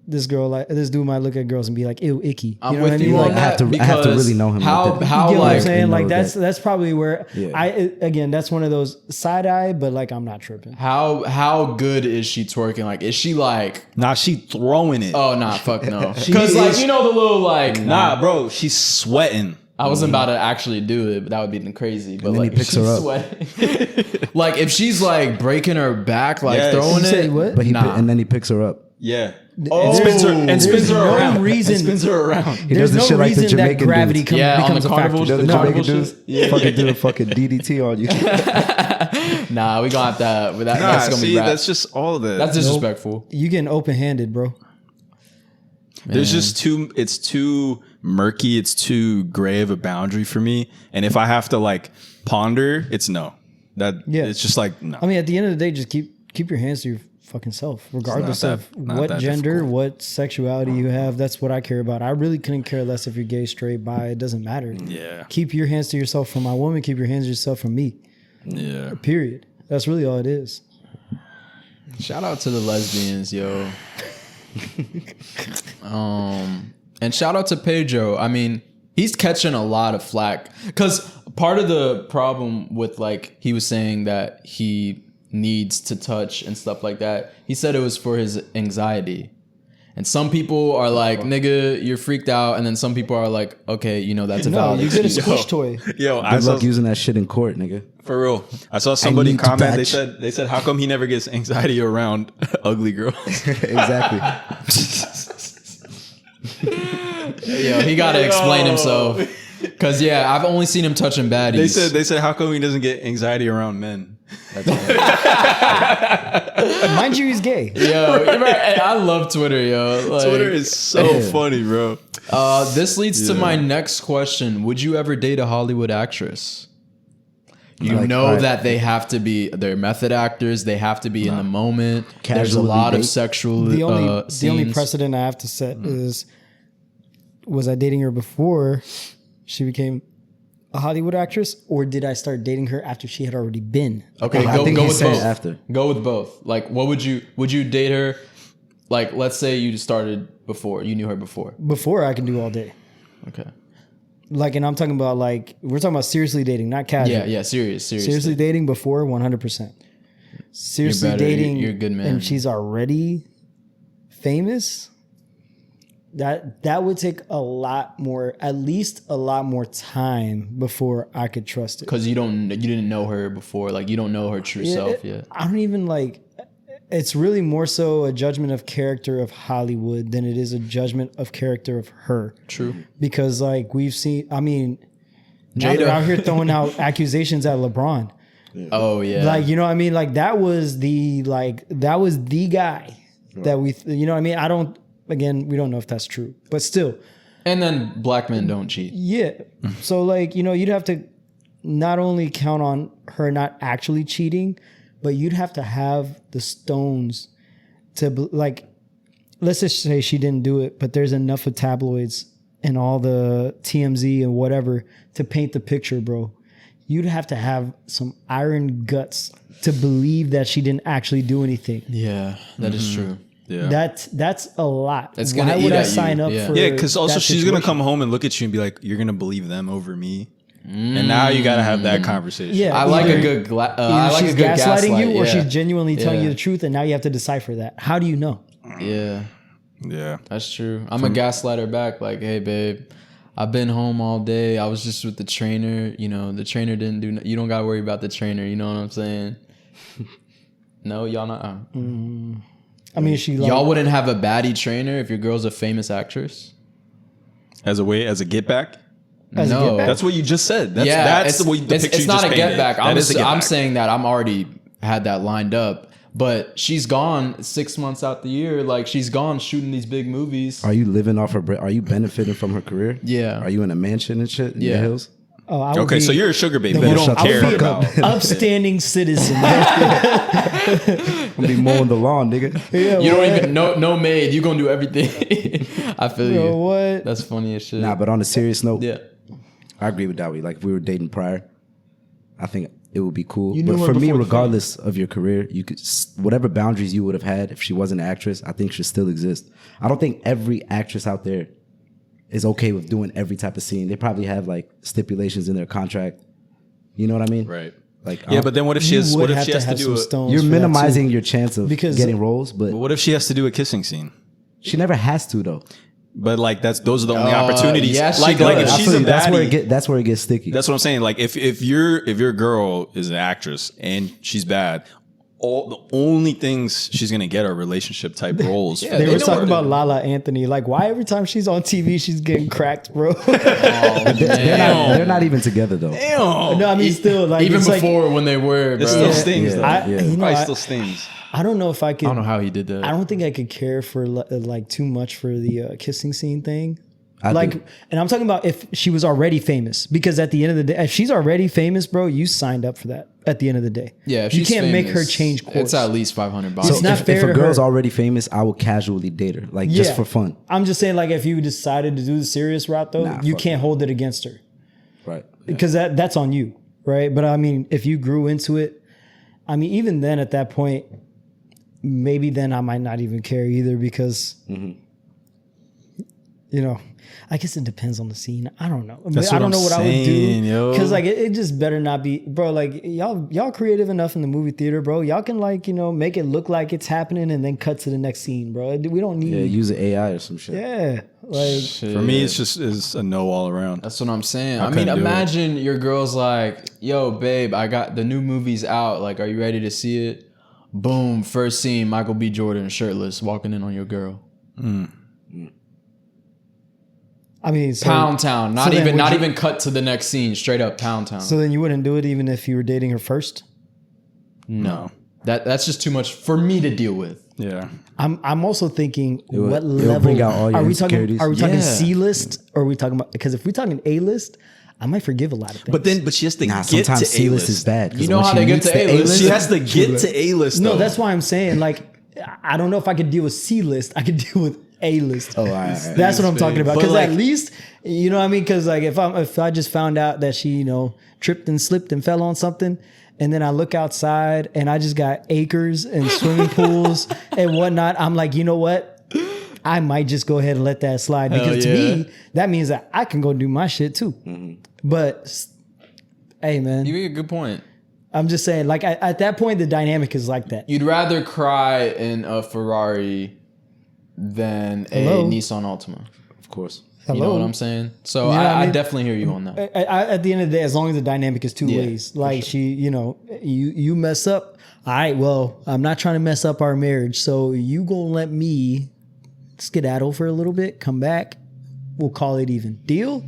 this dude might look at girls and be like, ew, icky. You I'm know what with I mean? you on Like, I have to that really know him How like that. how you get what I'm like saying? Like, know that's probably where Yeah. again, that's one of those side eye, but like, I'm not tripping. how good is she twerking? Like, is she like? Nah, she throwing it. Oh nah, fuck no. Because like is- you know the little like Nah, bro, she's sweating. I wasn't about to actually do it, but that would be crazy. But then like, he picks if her she's up. sweating, like if she's like breaking her back, like Yes. throwing You say it, what? But nah. and then he picks her up. Yeah. Oh, spins her there's no around. reason- And spins her around. He There's does the no shit like the reason that Jamaican gravity dudes. Yeah, on becomes the a factor. carnival You know the No, Jamaican bullshit. dudes? Yeah. Fucking do a fucking DDT on you. Nah, we gonna have that. Nah, That's gonna see, be rap. that's just all of it. That's disrespectful. You getting open handed, bro. There's just it's too murky, it's too gray of a boundary for me. And if I have to like ponder, it's no. It's just like no. I mean, at the end of the day, just keep your hands to your fucking self, regardless of what gender, difficult. What sexuality you have. That's what I care about. I really couldn't care less if you're gay, straight, bi. It doesn't matter. Yeah. Keep your hands to yourself from my woman. Keep your hands to yourself from me. Yeah. Period. That's really all it is. Shout out to the lesbians, yo. And shout out to Pedro. I mean, he's catching a lot of flack because part of the problem with like he was saying that he needs to touch and stuff like that. He said it was for his anxiety. And some people are like, nigga, you're freaked out. And then some people are like, okay, you know, that's a valid you get a squish toy. Yo, Good luck using that shit in court, nigga. For real. I saw somebody comment, they said, how come he never gets anxiety around ugly girls? Exactly. Yo, he got to explain himself. Because, yeah, I've only seen him touching baddies. They said, how come he doesn't get anxiety around men? Mind you, he's gay. Yo, I love Twitter, yo. Like, Twitter is so funny, bro. This leads to my next question. Would you ever date a Hollywood actress? That they have to be, they're method actors. They have to be in the moment. There's a lot of sexual the only precedent I have to set is, was I dating her before she became a Hollywood actress, or did I start dating her after she had already been? Okay, I think go he with said both. after. Go with both. Like, what would you date her? Like, let's say you started before, you knew her before. Before I can do all day. Okay. Like, and I'm talking about like, we're talking about seriously dating, not casual. Yeah, serious. Seriously dating before 100%. Seriously dating, you're a good man. and she's already famous. That would take at least a lot more time before I could trust it. Because you didn't know her before, like you don't know her true self yet. I don't even like. It's really more so a judgment of character of Hollywood than it is a judgment of character of her. True. Because like we've seen, I mean, now they're out here throwing out accusations at LeBron. Oh yeah. Like, you know what I mean? Like that was the guy that we, you know what I mean? Again, we don't know if that's true, but still. And then black men don't cheat. Yeah. So like, you know, you'd have to not only count on her not actually cheating, but you'd have to have the stones to like, let's just say she didn't do it, but there's enough of tabloids and all the TMZ and whatever to paint the picture, bro. You'd have to have some iron guts to believe that she didn't actually do anything. Yeah, that is true. Yeah. That's a lot. It's gonna Why eat would I at sign you. up Yeah. for Yeah, because also that she's situation? gonna come home and look at you and be like, "You're gonna believe them over me," and now you gotta have that conversation. Yeah, I like either- a good. Either she's gaslighting gaslight, you, or yeah. she's genuinely telling you Yeah. the truth, and now you have to decipher that. How do you know? Yeah, Yeah. that's true. I'm a gaslighter back. Like, hey, babe, I've been home all day. I was just with the trainer. You know, the trainer didn't do. You don't gotta worry about the trainer. You know what I'm saying? No, y'all not. I mean, she like, Y'all wouldn't have a baddie trainer if your girl's a famous actress. As a get back. As a No, get back? That's what you just said. That's the way the picture it's you not just a painted. get back. That is a get I'm back. saying that I'm already had that lined up, but she's gone 6 months out the year. Like she's gone shooting these big movies. Are you living off her? Are you benefiting from her career? Yeah. Are you in a mansion and shit in the hills? oh, I would Okay, be so you're a sugar baby. the You most- don't I would care be an about. upstanding citizen. I'm be mowing the lawn, nigga. Yeah, You what? don't even no maid. You gonna do everything. I feel Bro, you. what? That's funny as shit. Nah, but on a serious note, yeah. I agree with Dawit. Like if we were dating prior, I think it would be cool. You knew But her for me, before the regardless of your career, you could whatever boundaries you would have had if she wasn't an actress, I think should still exist. I don't think every actress out there is okay with doing every type of scene. They probably have like stipulations in their contract. You know what I mean? Right. Like Yeah, but then what if she You has? would What if have she has to have do some a? stones you're for that, too. minimizing your chance of Because- getting roles, but What if she has to do a kissing scene? she never has to though. But like those are the only opportunities. yeah, she like does. if I she's feel a you. baddie, That's where it gets sticky. that's what I'm saying. Like if your girl is an actress and she's bad, the only things she's gonna get are relationship type roles. Yeah, They They were know talking what about to do. Lala Anthony. Like, why every time she's on TV, she's getting cracked, bro? They're not even together though. Damn. No, I mean, still, like, Even it's like, before when they were, bro. It still stings Yeah. though. I, Yeah. you know, Probably I, still stings. I don't know if I could. I don't know how he did that. I don't think I could care for like too much for the kissing scene thing. And I'm talking about if she was already famous, because at the end of the day, if she's already famous, bro, you signed up for that at the end of the day. Yeah, if you she's can't make famous, her change course. It's at least $500. It's not fair if a to girl's her. already famous, I would casually date her, like just for fun. I'm just saying, like, if you decided to do the serious route, though, you can't hold it against her. Right. Because that's on you, right? But I mean, if you grew into it, I mean, even then at that point, maybe then I might not even care either, because, you know, I guess it depends on the scene. I don't know. I don't know what I would do, because like it just better not be, bro. Like y'all creative enough in the movie theater, bro. Y'all can, like, you know, make it look like it's happening and then cut to the next scene, bro. We don't need use an AI or some shit. Yeah, like For me, it's a no all around. That's what I'm saying. I mean, couldn't do imagine your girl's like, yo, babe, I got the new movie's out. Like, are you ready to see it? Boom, first scene, Michael B. Jordan shirtless walking in on your girl. I mean, Pound Town. Not so then even would you- cut to the next scene. Straight up Pound Town. So then you wouldn't do it even if you were dating her first? No. That's just too much for me to deal with. Yeah. I'm also thinking, what it'll level bring out all your are we talking? insecurities. Are we talking Yeah. C list, or are we talking about? Because if we're talking A list, I might forgive a lot of things. But she has to Nah, get sometimes to C-list is A-list. bad. 'cause You know when how she they get meets to the A-list? She has to get to A-list. No, though. that's why I'm saying, like, I don't know if I could deal with C list. I could deal with A list. Oh, all right. That's what I'm talking about. But, Because like- at least, you know what I mean? Because like if I just found out that she, you know, tripped and slipped and fell on something, and then I look outside and I just got acres and swimming pools and whatnot, I'm like, you know what? I might just go ahead and let that slide, because to me, that means that I can go do my shit too. But hey, man, You make a good point. I'm just saying, like at that point, the dynamic is like that. You'd rather cry in a Ferrari than Hello? a Nissan Altima. Of course. You know Hello? what I'm saying? So You know what I I mean? definitely hear you on that. At the end of the day, as long as the dynamic is two Yeah, ways, like she, you know, you mess up. All right, well, I'm not trying to mess up our marriage, so you gonna let me skedaddle for a little bit, come back, we'll call it even. Deal?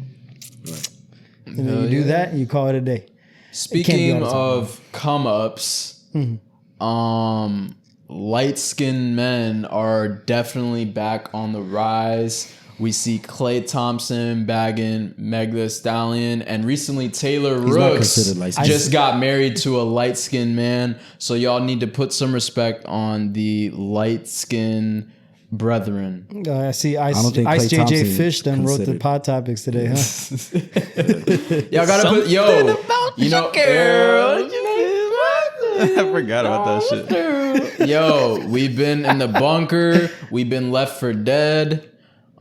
And then Hell you do yeah. that, and you call it a day. Speaking all the time. of come ups, light skinned men are definitely back on the rise. We see Klay Thompson bagging Meg Thee Stallion, and recently Taylor not Rooks considered light-skinned. just got married to a light skinned man. So y'all need to put some respect on the light skinned brethren. I see Ice, don't think Ice Klay JJ Thompson Fish done wrote the considered. pod topics today, huh? Y'all gotta put you know, girl. I forgot about that shit. Yo, we've been in the bunker. We've been left for dead.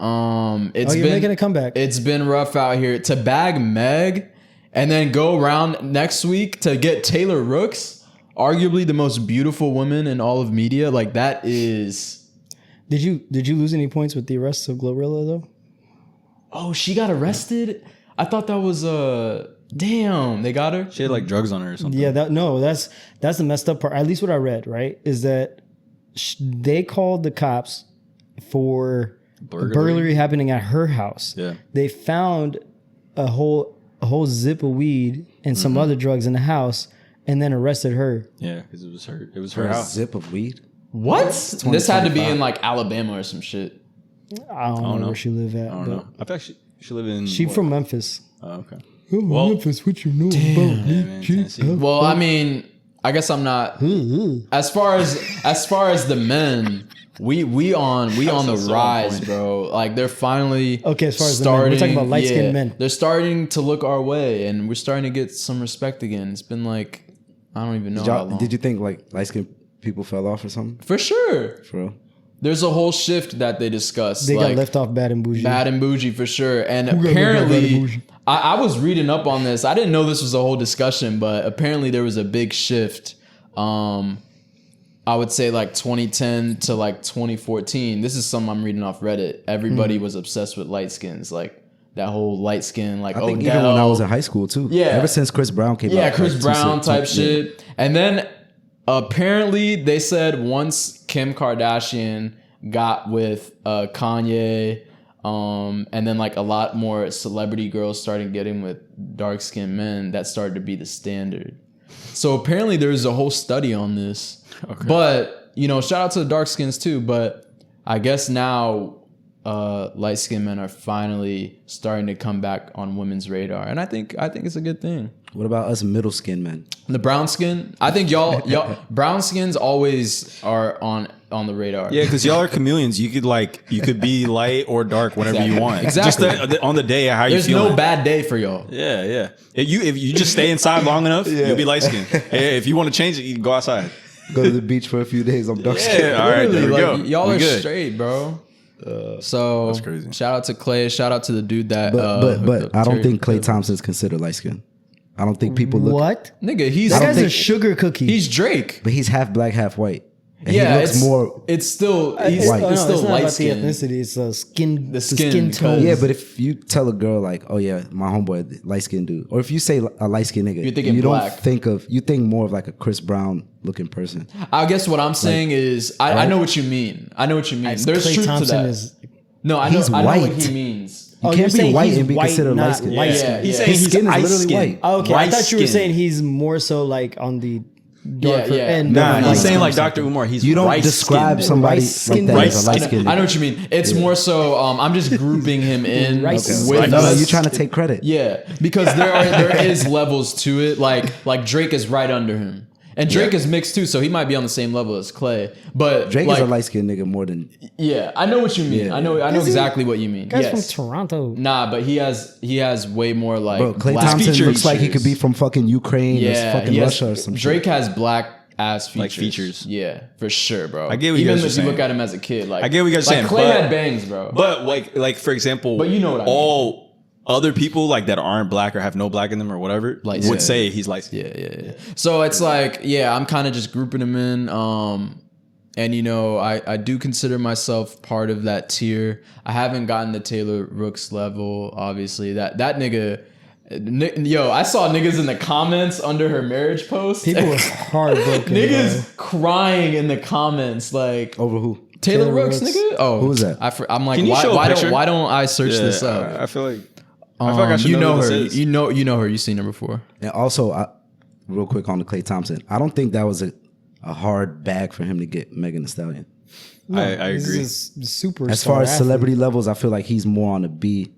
It's You're been making a comeback. It's been rough out here to bag Meg, and then go around next week to get Taylor Rooks, arguably the most beautiful woman in all of media. Like, that is. Did you lose any points with the arrest of Glorilla though? Oh, she got arrested. I thought that was damn. They got her. She had like drugs on her or something. Yeah, that's the messed up part. At least what I read, right, is that they called the cops for a burglary happening at her house. Yeah. They found a whole zip of weed and some other drugs in the house, and then arrested her. Yeah, because it was her. It was For her a house. zip of weed. What? This had to be in like Alabama or some shit. I don't know where she live at. I don't know. I thought she live in. She from Memphis. Oh, okay. Oh, Memphis, what you know about Yeah, me? man, Tennessee. Well, I mean, I guess I'm not as far as the men. We on the so rise, on point. bro. Like, they're finally Okay, as far as the men, we're talking about light-skinned men. They're starting to look our way, and we're starting to get some respect again. It's been like, I don't even know how long. Did you think like light skinned people fell off or something? For sure. For real? There's a whole shift that they discussed. They like, got left off bad and bougie. Bad and bougie for sure. And got bad and apparently, bougie? I was reading up on this. I didn't know this was a whole discussion, but apparently there was a big shift. I would say like 2010 to like 2014. This is something I'm reading off Reddit. Everybody was obsessed with light skins. Like, that whole light skin, like I think Odell. even when I was in high school too. Yeah. Ever since Chris Brown came out. Yeah, Chris like, Brown type yeah. shit. And then apparently they said once Kim Kardashian got with Kanye, and then like a lot more celebrity girls started getting with dark skinned men, that started to be the standard. So apparently there's a whole study on this. Okay. But, you know, shout out to the dark skins too. But I guess now light skinned men are finally starting to come back on women's radar, and I think it's a good thing. What about us middle skin men? The brown skin, I think y'all brown skins always are on the radar. Yeah, because y'all are chameleons. You could be light or dark whenever you want. Exactly. Just on the day how There's you feel. no bad day for y'all. Yeah. If you just stay inside long enough, you'll be light skinned. If you want to change it, you can go outside. Go to the beach for a few days. I'm dark skin. Yeah, all right, there we go. Y'all We are good. straight, bro. So That's crazy. Shout out to Clay. Shout out to the dude that. But I don't think Klay Thompson's considered light skin. I don't think people look. What? Nigga, he's That guy's a think- sugar cookie. he's Drake. But he's half black, half white. And Yeah, he looks it's more. It's still he's white. No, it's still it's not light about skin. the ethnicity. It's the skin. The The skin, skin tone. 'cause- Yeah, but if you tell a girl like, "Oh yeah, my homeboy, light skinned dude," or if you say a light skinned nigga, You're thinking you black. don't you think more of like a Chris Brown looking person. I guess what I'm saying is I know what you mean. I know what you mean. There's Klay truth Thompson to that. is. No, I know He's I know what white. he means. You Oh, can't you're be saying white he's and be white, considered not light skin. light Yeah, skin. he's saying His he's skin is ice literally skin. white. Oh, okay, I Light thought you were skin. saying he's more so like on the darker yeah. end. Nah, of he's light saying like skin. Dr. Umar. He's You don't rice describe skinned. somebody Rice like that skin. as a light skinned. I know what you mean. It's more so I'm just grouping him in Rice. with No, us. you're trying to take credit. Yeah, because there is levels to it. Like Drake is right under him. And Drake is mixed too, so he might be on the same level as Clay. But Drake like, is a light skinned nigga more than. Yeah, I know what you mean. Yeah. I know Is he? exactly what you mean. Guy's Yes. from Toronto. Nah, but he has way more like Bro, Klay black Thompson features. looks like he could be from fucking Ukraine Yeah, or fucking he has- Russia or some Drake shit. has black ass features. Like features. Yeah, for sure, bro. I get what you Even guys are if you saying. look at him as a kid, like I get what you guys are saying, Clay but- had bangs, bro. But like for example, But you know what I mean. all other people like that aren't black or have no black in them or whatever Light would skin. say he's light skinned. Yeah. So it's like, yeah, I'm kind of just grouping him in. And you know, I do consider myself part of that tier. I haven't gotten the Taylor Rooks level, obviously. That nigga, yo, I saw niggas in the comments under her marriage post. People were heartbroken. Niggas crying in the comments, like Over who? Taylor Rooks, Rooks. nigga. Oh, Who is that? I'm like, Can you show a why picture? don't I search this up? I feel like I should You know who her. this is. You know her. You've seen her before. And also, real quick on the Klay Thompson, I don't think that was a hard bag for him to get Megan Thee Stallion. I agree. Super. As far as celebrity levels, I feel like he's more on the B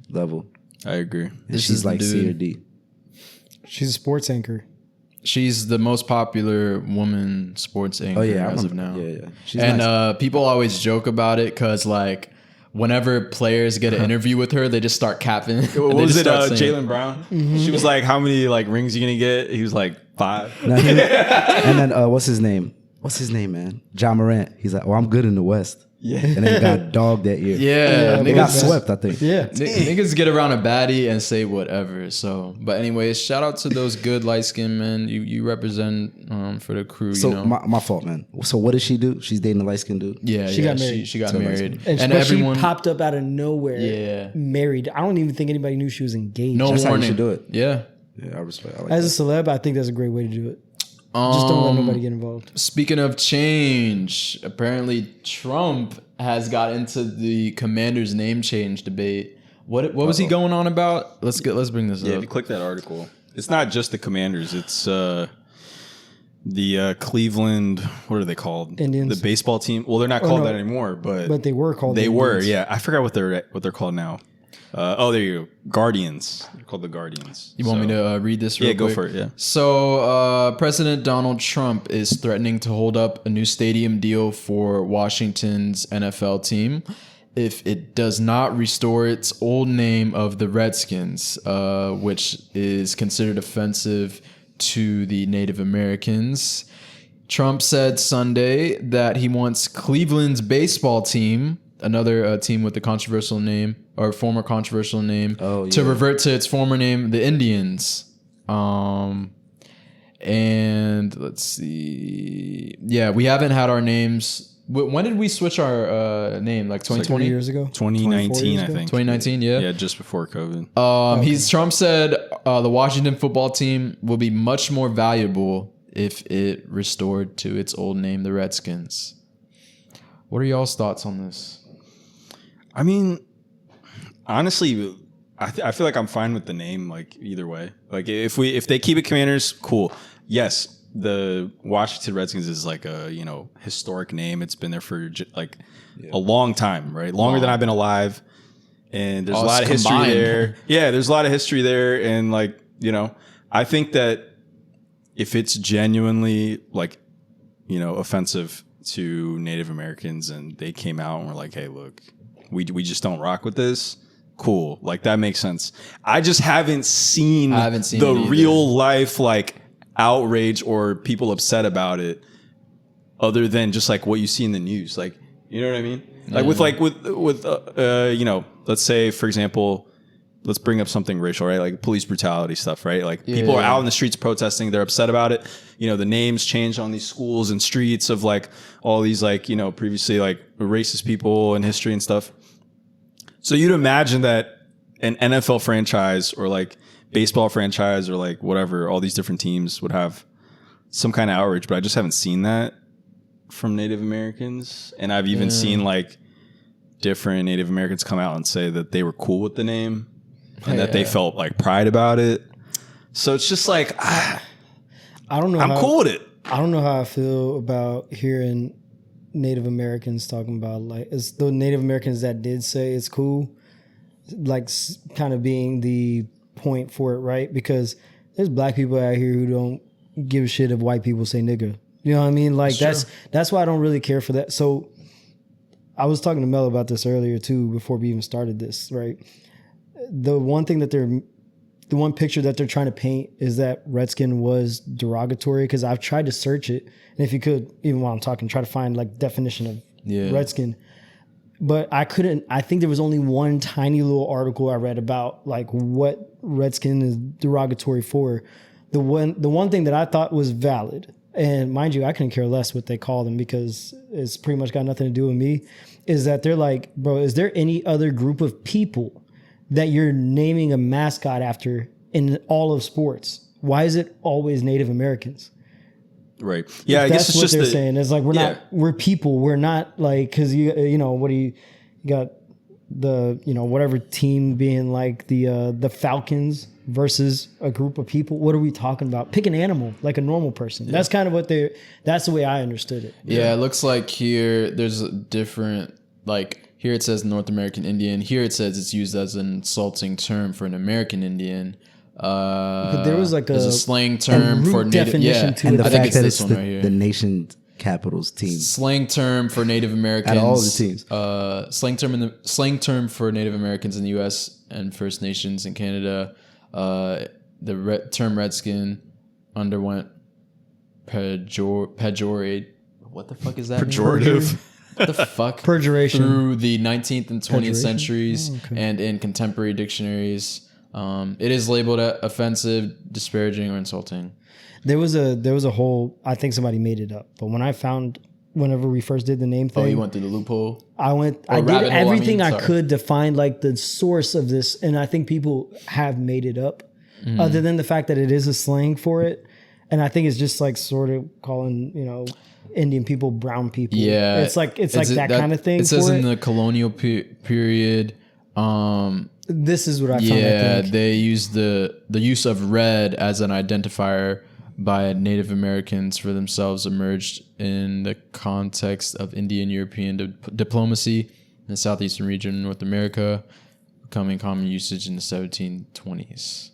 level. I agree. And This she's is the like C dude. or D. she's a sports anchor. She's the most popular woman sports anchor Oh yeah, as of now. Yeah. She's And nice. people always joke about it because like whenever players get an interview with her, they just start capping. What was it? Jaylen Brown. She was like, "How many like rings you gonna get?" He was like, 5. No, and then what's his name? What's his name, man? John Morant. He's like, "Oh, I'm good in the West." Yeah. And then he got dogged that year. Yeah, They got niggas, swept, I think. Yeah. niggas get around a baddie and say whatever. So, but anyways, shout out to those good light skinned men. You represent for the crew. So you know. my fault, man. So what does she do? She's dating a light skinned dude. Yeah, She got married. She got So married, And, and but everyone she popped up out of nowhere. Yeah. Married. I don't even think anybody knew she was engaged. no That's how you warning. should do it. Yeah. Yeah, I respect. I like As that. a celeb, I think that's a great way to do it. Just don't let nobody get involved. Speaking of change, apparently Trump has got into the commander's name change debate. What was he going on about? Let's bring this Yeah, if up. you click that article, it's not just the Commanders. It's the Cleveland. What are they called? Indians. The baseball team. Well, they're not called no. that anymore, but they were called They the were. Indians. Yeah, I forgot what they're called now. There you go. Guardians. They're called the Guardians. You want me to read this real Yeah, go quick? for it, yeah. So, President Donald Trump is threatening to hold up a new stadium deal for Washington's NFL team if it does not restore its old name of the Redskins, which is considered offensive to the Native Americans. Trump said Sunday that he wants Cleveland's baseball team, another team with a controversial name or former controversial name, to revert to its former name, the Indians. And let's see. Yeah, we haven't had our names. When did we switch our name? Like 2020? 20 years ago? 2019, 24 years I ago? think. 2019, yeah. Yeah, just before COVID. Trump said the Washington football team will be much more valuable if it restored to its old name, the Redskins. What are y'all's thoughts on this? I mean, honestly, I feel like I'm fine with the name. Like either way, like if they keep it Commanders, cool. Yes, the Washington Redskins is like a, you know, historic name. It's been there for like a long time, right? Longer than I've been alive. And there's a lot of history there. Yeah, there's a lot of history there. And like, you know, I think that if it's genuinely like, you know, offensive to Native Americans and they came out and were like, hey, look, we just don't rock with this. Cool. Like that makes sense. I just haven't seen the real life like outrage or people upset about it other than just like what you see in the news. Like, you know what I mean? Like with you know, let's say, for example, let's bring up something racial, right? Like police brutality stuff, right? Like people are out in the streets protesting. They're upset about it. You know, the names changed on these schools and streets of like all these like, you know, previously like racist people in history and stuff. So you'd imagine that an NFL franchise or like baseball franchise or like whatever, all these different teams would have some kind of outrage, but I just haven't seen that from Native Americans. And I've even seen like different Native Americans come out and say that they were cool with the name and that they felt like pride about it. So it's just like, I don't know. I'm cool with it. I don't know how I feel about hearing Native Americans talking about like it's the Native Americans that did say it's cool, like kind of being the point for it, right? Because there's black people out here who don't give a shit if white people say nigga. You know what I mean? Like that's why I don't really care for that. So I was talking to Melo about this earlier too, before we even started this, right? The one picture that they're trying to paint is that Redskin was derogatory, because I've tried to search it. And if you could, even while I'm talking, try to find like definition of Redskin. But I couldn't. I think there was only one tiny little article I read about like what Redskin is derogatory for. The one thing that I thought was valid, and mind you, I couldn't care less what they call them because it's pretty much got nothing to do with me, is that they're like, bro, is there any other group of people that you're naming a mascot after in all of sports? Why is it always Native Americans? Right. Yeah, I guess it's what just they're saying. It's like we're people. We're not like, because you know what you got the, you know, whatever team being like the Falcons versus a group of people. What are we talking about? Pick an animal like a normal person. That's kind of that's the way I understood it. Yeah, it looks like here there's a different, like here it says North American Indian. Here it says it's used as an insulting term for an American Indian. But there was like there's a slang term for Native. definition to And the I think fact it's that this it's one right here. the nation capitals team. Slang term for Native Americans. At all the teams. Slang term for Native Americans in the U.S. and First Nations in Canada. The term Redskin underwent pejorative. What the fuck is that? Pejorative. What the fuck? Perjuration. Through the 19th and 20th Perjuration? centuries and in contemporary dictionaries. It is labeled offensive, disparaging, or insulting. There was a whole, I think somebody made it up, but whenever we first did the name thing. Oh, you went through the loophole? I did everything I could to find like the source of this, and I think people have made it up, other than the fact that it is a slang for it. And I think it's just like sort of calling, you know, Indian people brown people. Yeah. It's like that kind of thing. It says in the colonial period, this is what I found. Yeah, they used the use of red as an identifier by Native Americans for themselves emerged in the context of Indian-European diplomacy in the southeastern region of North America, becoming common usage in the 1720s.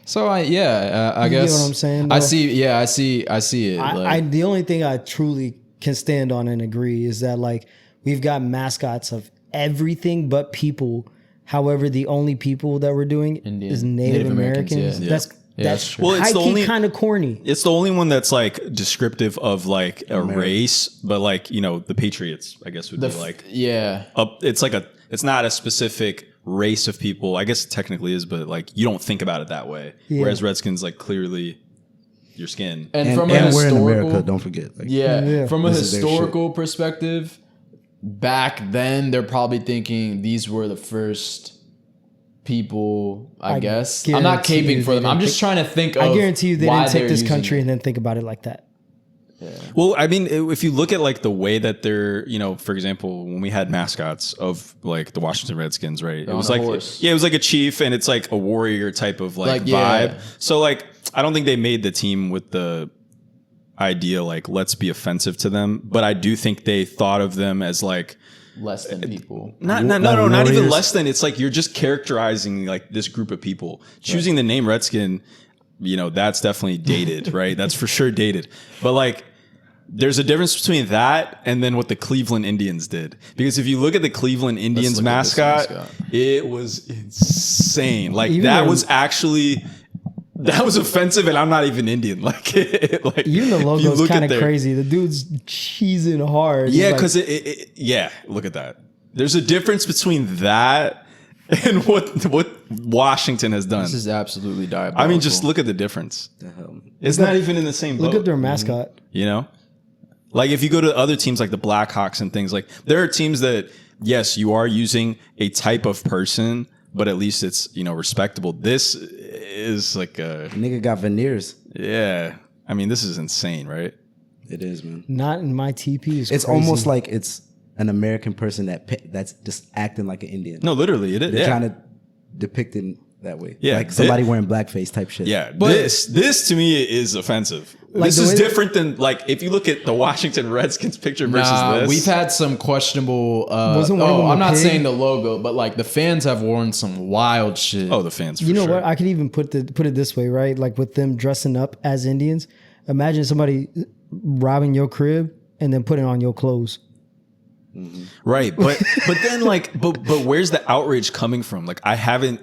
So I guess get what I'm saying, though? I see it. The only thing I truly can stand on and agree is that like we've got mascots of everything but people. However, the only people that we're doing is Native Americans. Yeah. That's true. Well, it's the only kind of corny. It's the only one that's like descriptive of like a race, but like, you know, the Patriots, I guess would be like it's like it's not a specific race of people. I guess it technically is, but like you don't think about it that way. Yeah. Whereas Redskins like clearly your skin. And from and we're in America, don't forget. Like, from a historical perspective, back then they're probably thinking these were the first people, I guess. I'm not caping for them. I'm just trying to think of I guarantee you they didn't take this country and then think about it like that. Yeah. Well, I mean, if you look at like the way that they're, you know, for example, when we had mascots of like the Washington Redskins, right? It was like, it was like a chief and it's like a warrior type of like vibe. So like, I don't think they made the team with the idea like let's be offensive to them, but I do think they thought of them as like Less than people. not even less than. It's like you're just characterizing like this group of people. Choosing the name Redskin, you know, that's definitely dated, right? That's for sure dated. But like, there's a difference between that and then what the Cleveland Indians did. Because if you look at the Cleveland Indians mascot, it was insane. Like that was offensive, and I'm not even Indian. Like even the logo's kind of crazy. The dude's cheesing hard. Yeah, because look at that. There's a difference between that and what Washington has done. This is absolutely diabolical. I mean, just look at the difference. It's not even in the same boat. Look at their mascot. You know? Like if you go to other teams like the Blackhawks and things like, there are teams that, yes, you are using a type of person, but at least it's, you know, respectable. This is like a nigga got veneers. Yeah. I mean, this is insane, right? It is, man. Not in my TP. It's crazy. Almost like it's an American person that's just acting like an Indian. No, literally, it is. They're trying to depict it that way. Yeah, like somebody wearing blackface type shit. Yeah, but this to me is offensive. Like this is different than like if you look at the Washington Redskins picture versus this. We've had some questionable. I'm not saying the logo, but like the fans have worn some wild shit. Oh, the fans. You know what? I could even put it this way, right? Like with them dressing up as Indians. Imagine somebody robbing your crib and then putting on your clothes. Mm-hmm. Right, but then like, but where's the outrage coming from? Like I haven't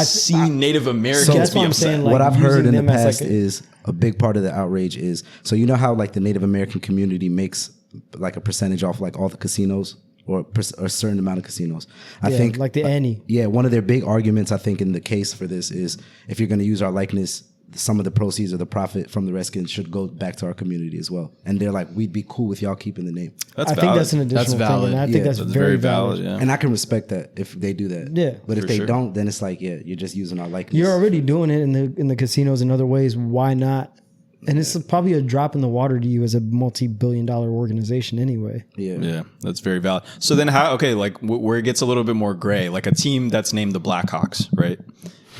seen Native Americans be upset. Saying, like, what I've heard in the past is a big part of the outrage is, so you know how like the Native American community makes like a percentage off like all the casinos or a certain amount of casinos. I think like the Annie. Yeah, one of their big arguments I think in the case for this is if you're going to use our likeness, some of the proceeds or the profit from the Redskins should go back to our community as well. And they're like, we'd be cool with y'all keeping the name. I think that's an additional thing. And I think that's very valid. Yeah. And I can respect that if they do that. Yeah. But if they don't, then it's like, yeah, you're just using our likeness. You're already doing it in the casinos in other ways. Why not? And it's probably a drop in the water to you as a multi-billion-dollar organization anyway. Yeah, that's very valid. So then how, okay, like where it gets a little bit more gray, like a team that's named the Blackhawks, right?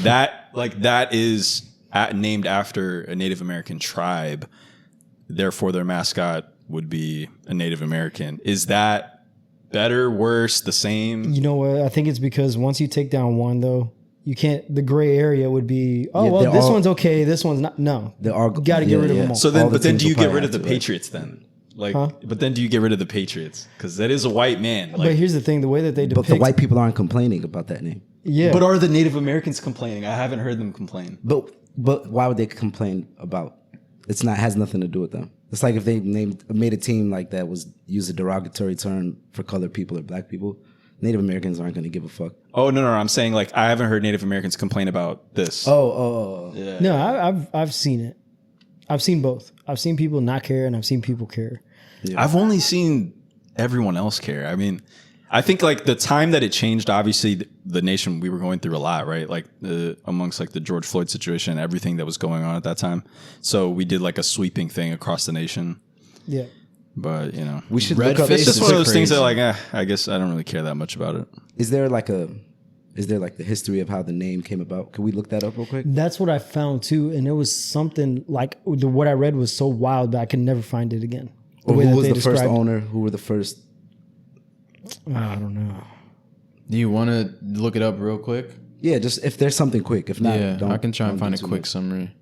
That is named after a Native American tribe. Therefore, their mascot would be a Native American. Is that better, worse, the same? You know what? I think it's because once you take down one, though, you can't. The gray area would be, this one's okay, this one's not. No, you got to get rid of them all. So then, but then do you get rid of the Patriots then? Like, but then do you get rid of the Patriots? Because that is a white man. Like, but here's the thing: the way that they depict, but the white people aren't complaining about that name. Yeah, but are the Native Americans complaining? I haven't heard them complain. But why would they complain about? Has nothing to do with them. It's like if they made a team like that used a derogatory term for colored people or black people. Native Americans aren't going to give a fuck. Oh no! I'm saying like I haven't heard Native Americans complain about this. Yeah. No, I've seen it. I've seen both. I've seen people not care, and I've seen people care. Yeah. I've only seen everyone else care. I mean, I think like the time that it changed, obviously the nation, we were going through a lot, right? Like amongst like the George Floyd situation, everything that was going on at that time. So we did like a sweeping thing across the nation. Yeah. But you know, we should look up. It's just one of those things that like, I guess I don't really care that much about it. Is there like the history of how the name came about? Can we look that up real quick? That's what I found too, and it was something like what I read was so wild that I could never find it again. Or who was the first owner? Who were the first? I don't know. Do you want to look it up real quick? Yeah, just if there's something quick. If not, I can try and find a quick summary.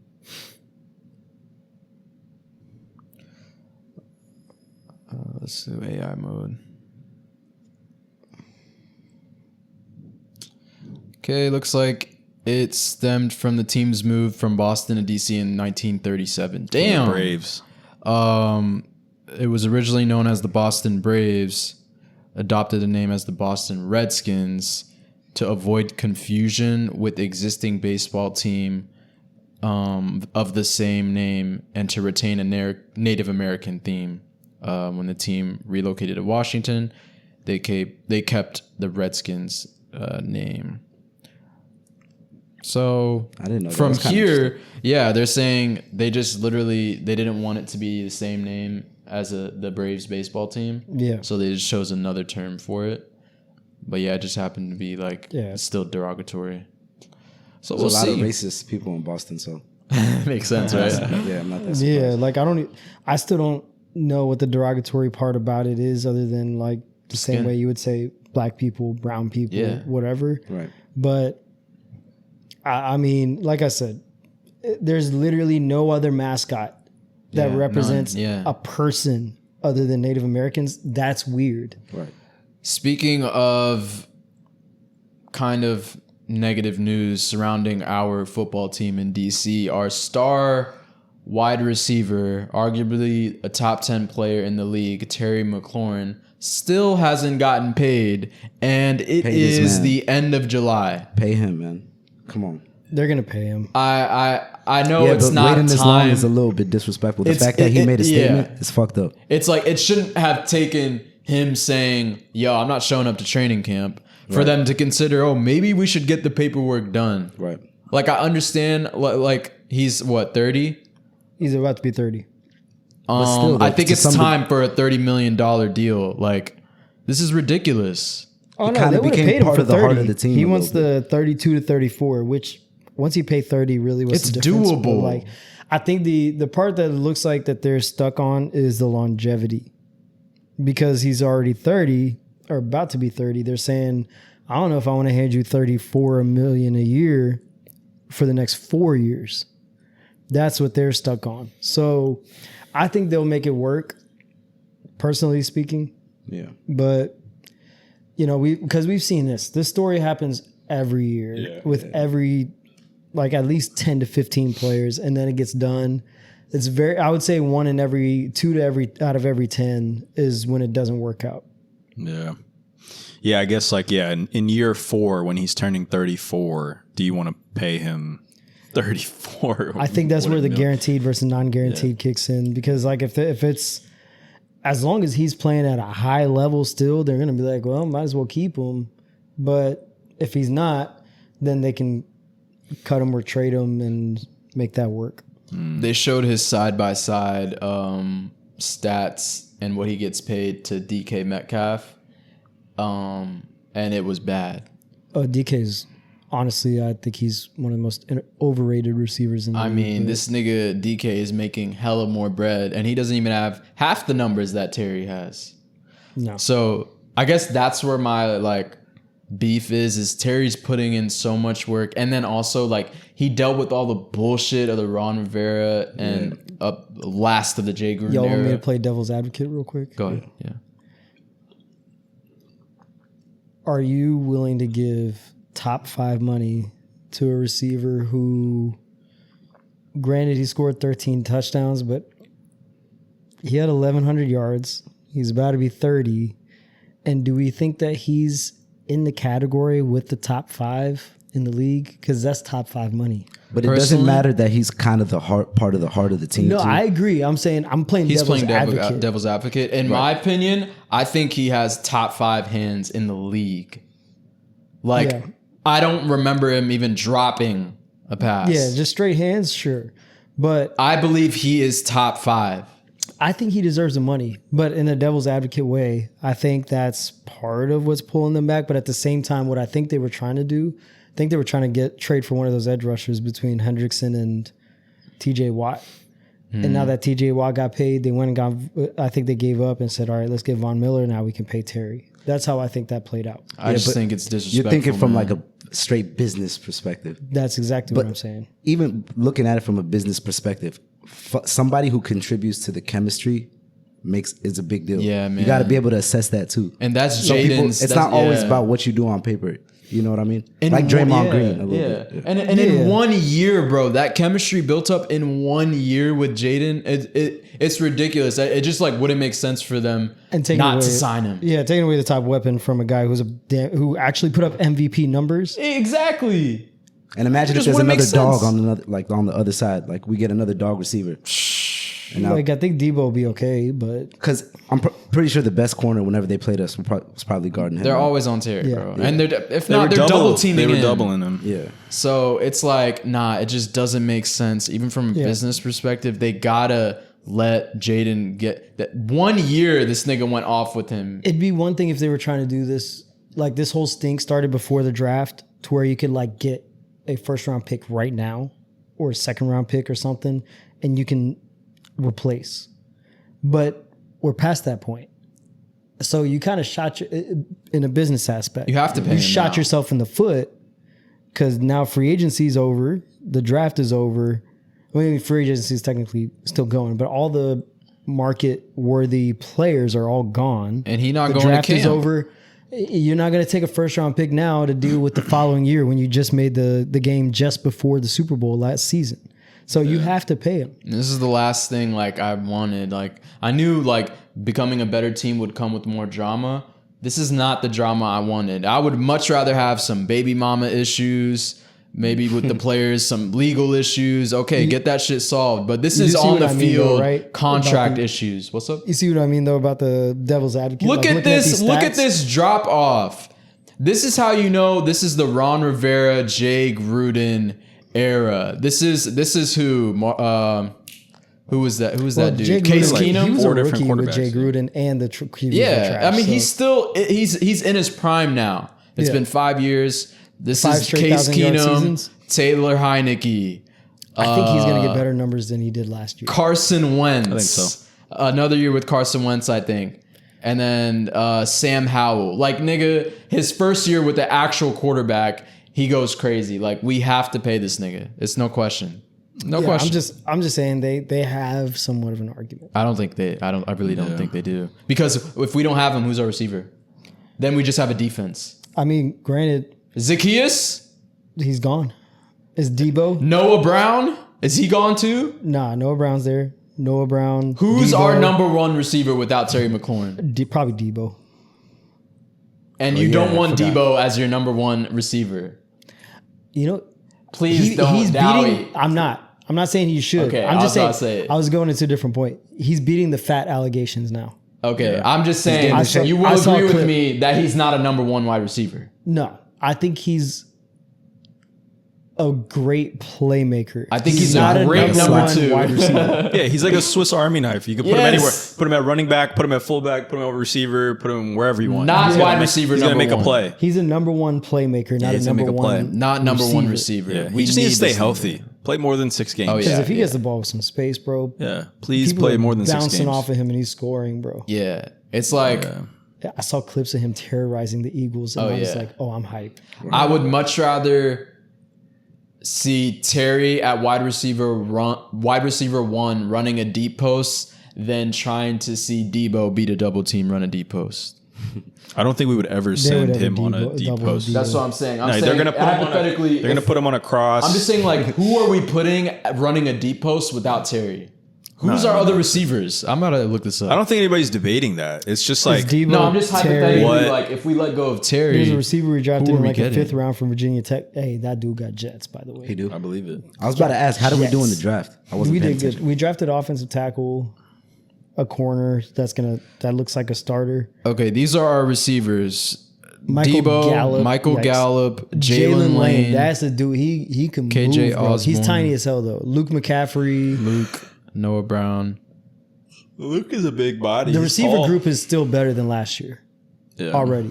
Let's do AI mode. Okay, looks like it stemmed from the team's move from Boston to DC in 1937. Damn. The Braves. It was originally known as the Boston Braves, adopted the name as the Boston Redskins to avoid confusion with the existing baseball team of the same name and to retain a Native American theme. When the team relocated to Washington, they kept the Redskins name. So I didn't know from here, they're saying they just literally they didn't want it to be the same name as the Braves baseball team. Yeah. So they just chose another term for it. But yeah, it just happened to be like still derogatory. So there's we'll a lot see. of racist people in Boston. So Makes sense, right? Yeah, I'm not that surprised. Yeah, like I still don't know what the derogatory part about it is, other than like the same Skin. way you would say black people, brown people, Yeah. whatever. Right. But I mean, like I said, there's literally no other mascot that Yeah, represents none, yeah. a person other than Native Americans. That's weird. Right. Speaking of kind of negative news surrounding our football team in DC, our star wide receiver, arguably a top 10 player in the league, Terry McLaurin, still hasn't gotten paid, and it Pay this is man. the end of July. Pay him, man. Come on. They're gonna pay him. I know Yeah, it's but not waiting this long time. is a little bit disrespectful. The It's- fact that he it- made a yeah. statement is fucked up. It's like it shouldn't have taken him saying, "Yo, I'm not showing up to training camp," for Right. them to consider, "Oh, maybe we should get the paperwork done." Right. Like I understand, like he's what 30. He's about to be 30. still, though, I think to it's some time for a $30 million deal. Like this is ridiculous. Oh no, kinda they would have became paid him part for of the 30. heart of the team He a wants little the 32 to 34, which once you pay 30, really what's It's the difference? But, doable. like, I think the part that it looks like that they're stuck on is the longevity, because he's already 30 or about to be 30. They're saying, I don't know if I want to hand you 34 million a year for the next 4 years. That's what they're stuck on. So I think they'll make it work, personally speaking. Yeah. But you know, because we've seen this story happens every year with every, like, at least 10 to 15 players, and then it gets done. It's I would say 1 in every 2 out of every 10 is when it doesn't work out. Yeah. Yeah, I guess in year 4 when he's turning 34, do you want to pay him 34? I think that's What where a the mil- guaranteed versus non-guaranteed kicks in, because like if it's, as long as he's playing at a high level still, they're gonna be like, well, might as well keep him. But if he's not, then they can cut him or trade him and make that work. They showed his side by side stats and what he gets paid to DK Metcalf, and it was bad. DK's honestly, I think he's one of the most overrated receivers in the I league. mean, But this nigga DK is making hella more bread, and he doesn't even have half the numbers that Terry has. no. So I guess that's where my like beef is Terry's putting in so much work, and then also like he dealt with all the bullshit of the Ron Rivera and last of the Jay Gruden Y'all want me to era. play devil's advocate real quick? Go ahead. Yeah. Are you willing to give top 5 money to a receiver who, granted, he scored 13 touchdowns, but he had 1,100 yards. He's about to be 30. And do we think that he's in the category with the top 5 in the league? Because that's top 5 money. But it doesn't Personally- matter that he's kind of the part of the heart of the team. No, too. I agree. I'm saying I'm playing He's devil's playing advocate. devil's advocate. In my opinion, I think he has top 5 hands in the league. Like, Yeah. I don't remember him even dropping a pass. Yeah, just straight hands, sure. But I believe he is top 5. I think he deserves the money, but in a devil's advocate way, I think that's part of what's pulling them back. But at the same time, what I think they were trying to do, I think they were trying to trade for one of those edge rushers between Hendrickson and TJ Watt. And now that TJ Watt got paid, they went and I think they gave up and said, all right, let's get Von Miller. Now we can pay Terry. That's how I think that played out. I just but think it's disrespectful. You're thinking from man. like a straight business perspective. That's exactly what I'm saying. Even looking at it from a business perspective, somebody who contributes to the chemistry is a big deal. Yeah, You got to man. be able to assess that too. And that's Some people- Jayden's. It's that's- not always yeah. about what you do on paper. You know what I mean? In Like Draymond one- Green a little yeah. bit. And Yeah. in 1 year, bro, that chemistry built up in 1 year with Jayden. It's ridiculous. It just like wouldn't make sense for them And taking not away, to sign him. Yeah, taking away the top weapon from a guy who actually put up MVP numbers. Exactly. And imagine if just there's wouldn't make another dog sense. on the other side. Like we get another dog receiver. And now, Like, I think Debo will be okay, but because I'm pretty sure the best corner whenever they played us was probably guarding him. They're always on Terry, Yeah. bro. Yeah. And if not, they're double teaming. They were him. doubling him. Yeah. So it's like, nah, it just doesn't make sense. Even from a Yeah. business perspective, they gotta let Jayden get that 1 year. This nigga went off with him. it'd be one thing if they were trying to do this, like this whole stink started before the draft, to where you could like get a first round pick right now, or a second round pick or something, and you can replace. But we're past that point. So you kind of shot in a business aspect. You have to pay You him shot now. yourself in the foot because now free agency is over. The draft is over. I mean, free agency is technically still going, but all the market-worthy players are all gone. And he not the going to draft is camp. over. You're not going to take a first-round pick now to deal with the following year when you just made the game just before the Super Bowl last season. So you have to pay him. This is the last thing like I wanted. Like I knew like becoming a better team would come with more drama. This is not the drama I wanted. I would much rather have some baby mama issues, maybe with the players, some legal issues. Okay, get that shit solved. But this You is see on what the I mean, though, field right? contract About the- issues. What's up? You see what I mean, though, about the devil's advocate? Look Like, at looking this. these Look at stats. this drop off. This is how you know this is the Ron Rivera, Jay Gruden era. This is who. Who was that? Who was that dude? Jay Case Gruden, Keenum. he was Four a different rookie with quarterbacks, Jay yeah. Gruden and the QBs were Yeah, trash, I mean so. he's in his prime now. It's Yeah. been 5 years. This 5 is straight Case 1,000-yard Keenum, seasons? Taylor Heineke, I think he's going to get better numbers than he did last year. Carson Wentz. I think so. Another year with Carson Wentz, I think. And then Sam Howell. Like, nigga, his first year with the actual quarterback, he goes crazy. Like, we have to pay this nigga. It's no question. No Yeah, question. I'm just saying they have somewhat of an argument. I really don't think they do. Because if we don't have him, who's our receiver? Then we just have a defense. I mean, granted, Zacchaeus? he's gone. Is Debo? Noah Brown? Is he gone too? Nah, Noah Brown's there. Noah Brown. Who's Debo, our number one receiver without Terry McLaurin? Probably Debo. And you don't yeah, I want forgot. Debo as your number one receiver. You know, Please don't. he's Dawit. beating. I'm not saying he should. Okay, I'm I just was about saying. to say it. I was going into a different point. He's beating the fat allegations now. Okay, I'm just saying I saw- you I will saw a agree with clip. me that he's not a number one wide receiver. No, I think he's a great playmaker. I think he's not a great number number one two. wide receiver. Yeah, he's like a Swiss Army knife. You can put him Yes. anywhere. Put him at running back, put him at fullback, put him at receiver, put him wherever you want. Not He's gonna wide make- receiver He's going to number make a one. play. He's a number one playmaker, not a he's gonna number make a play. one. Not number one receiver. Yeah, We he just needs to stay this healthy. nigga. Play more than 6 games. Oh, Because yeah. if he gets the ball with some space, bro, Yeah. Please people play are more than 6 bouncing games. off of him and he's scoring, bro. Yeah, it's like Yeah. I saw clips of him terrorizing the Eagles, and Oh, I was yeah. like, "Oh, I'm hyped." I would much rather see Terry at wide receiver one running a deep post than trying to see Debo beat a double team run a deep post. I don't think we would ever would send ever him on a double deep post. Debo. That's what I'm saying. I'm No, saying they're gonna put him on hypothetically. they're gonna put him on a cross. I'm just saying, like, who are we putting running a deep post without Terry? Who's our other receivers? I'm about to look this up. I don't think anybody's debating that. It's just like Debo, No, I'm just Terry. hypothetically What? like if we let go of Terry. There's a receiver we drafted Who are in we like the getting? 5th round from Virginia Tech. Hey, that dude got Jets, by the way. He do. I believe it. I was about to ask, how did we do in the Yes. draft? I wasn't We paying did good. attention. We drafted offensive tackle, a corner that looks like a starter. Okay, these are our receivers: Michael Debo, Gallup. Michael Yikes. Gallup, Jalen Lane, That's a dude. He can KJ move, bro. He's Osbourne. tiny as hell though. Luke McCaffrey. Luke, Noah Brown. Luke is a big body. The He's receiver tall. group is still better than last year Yeah. already.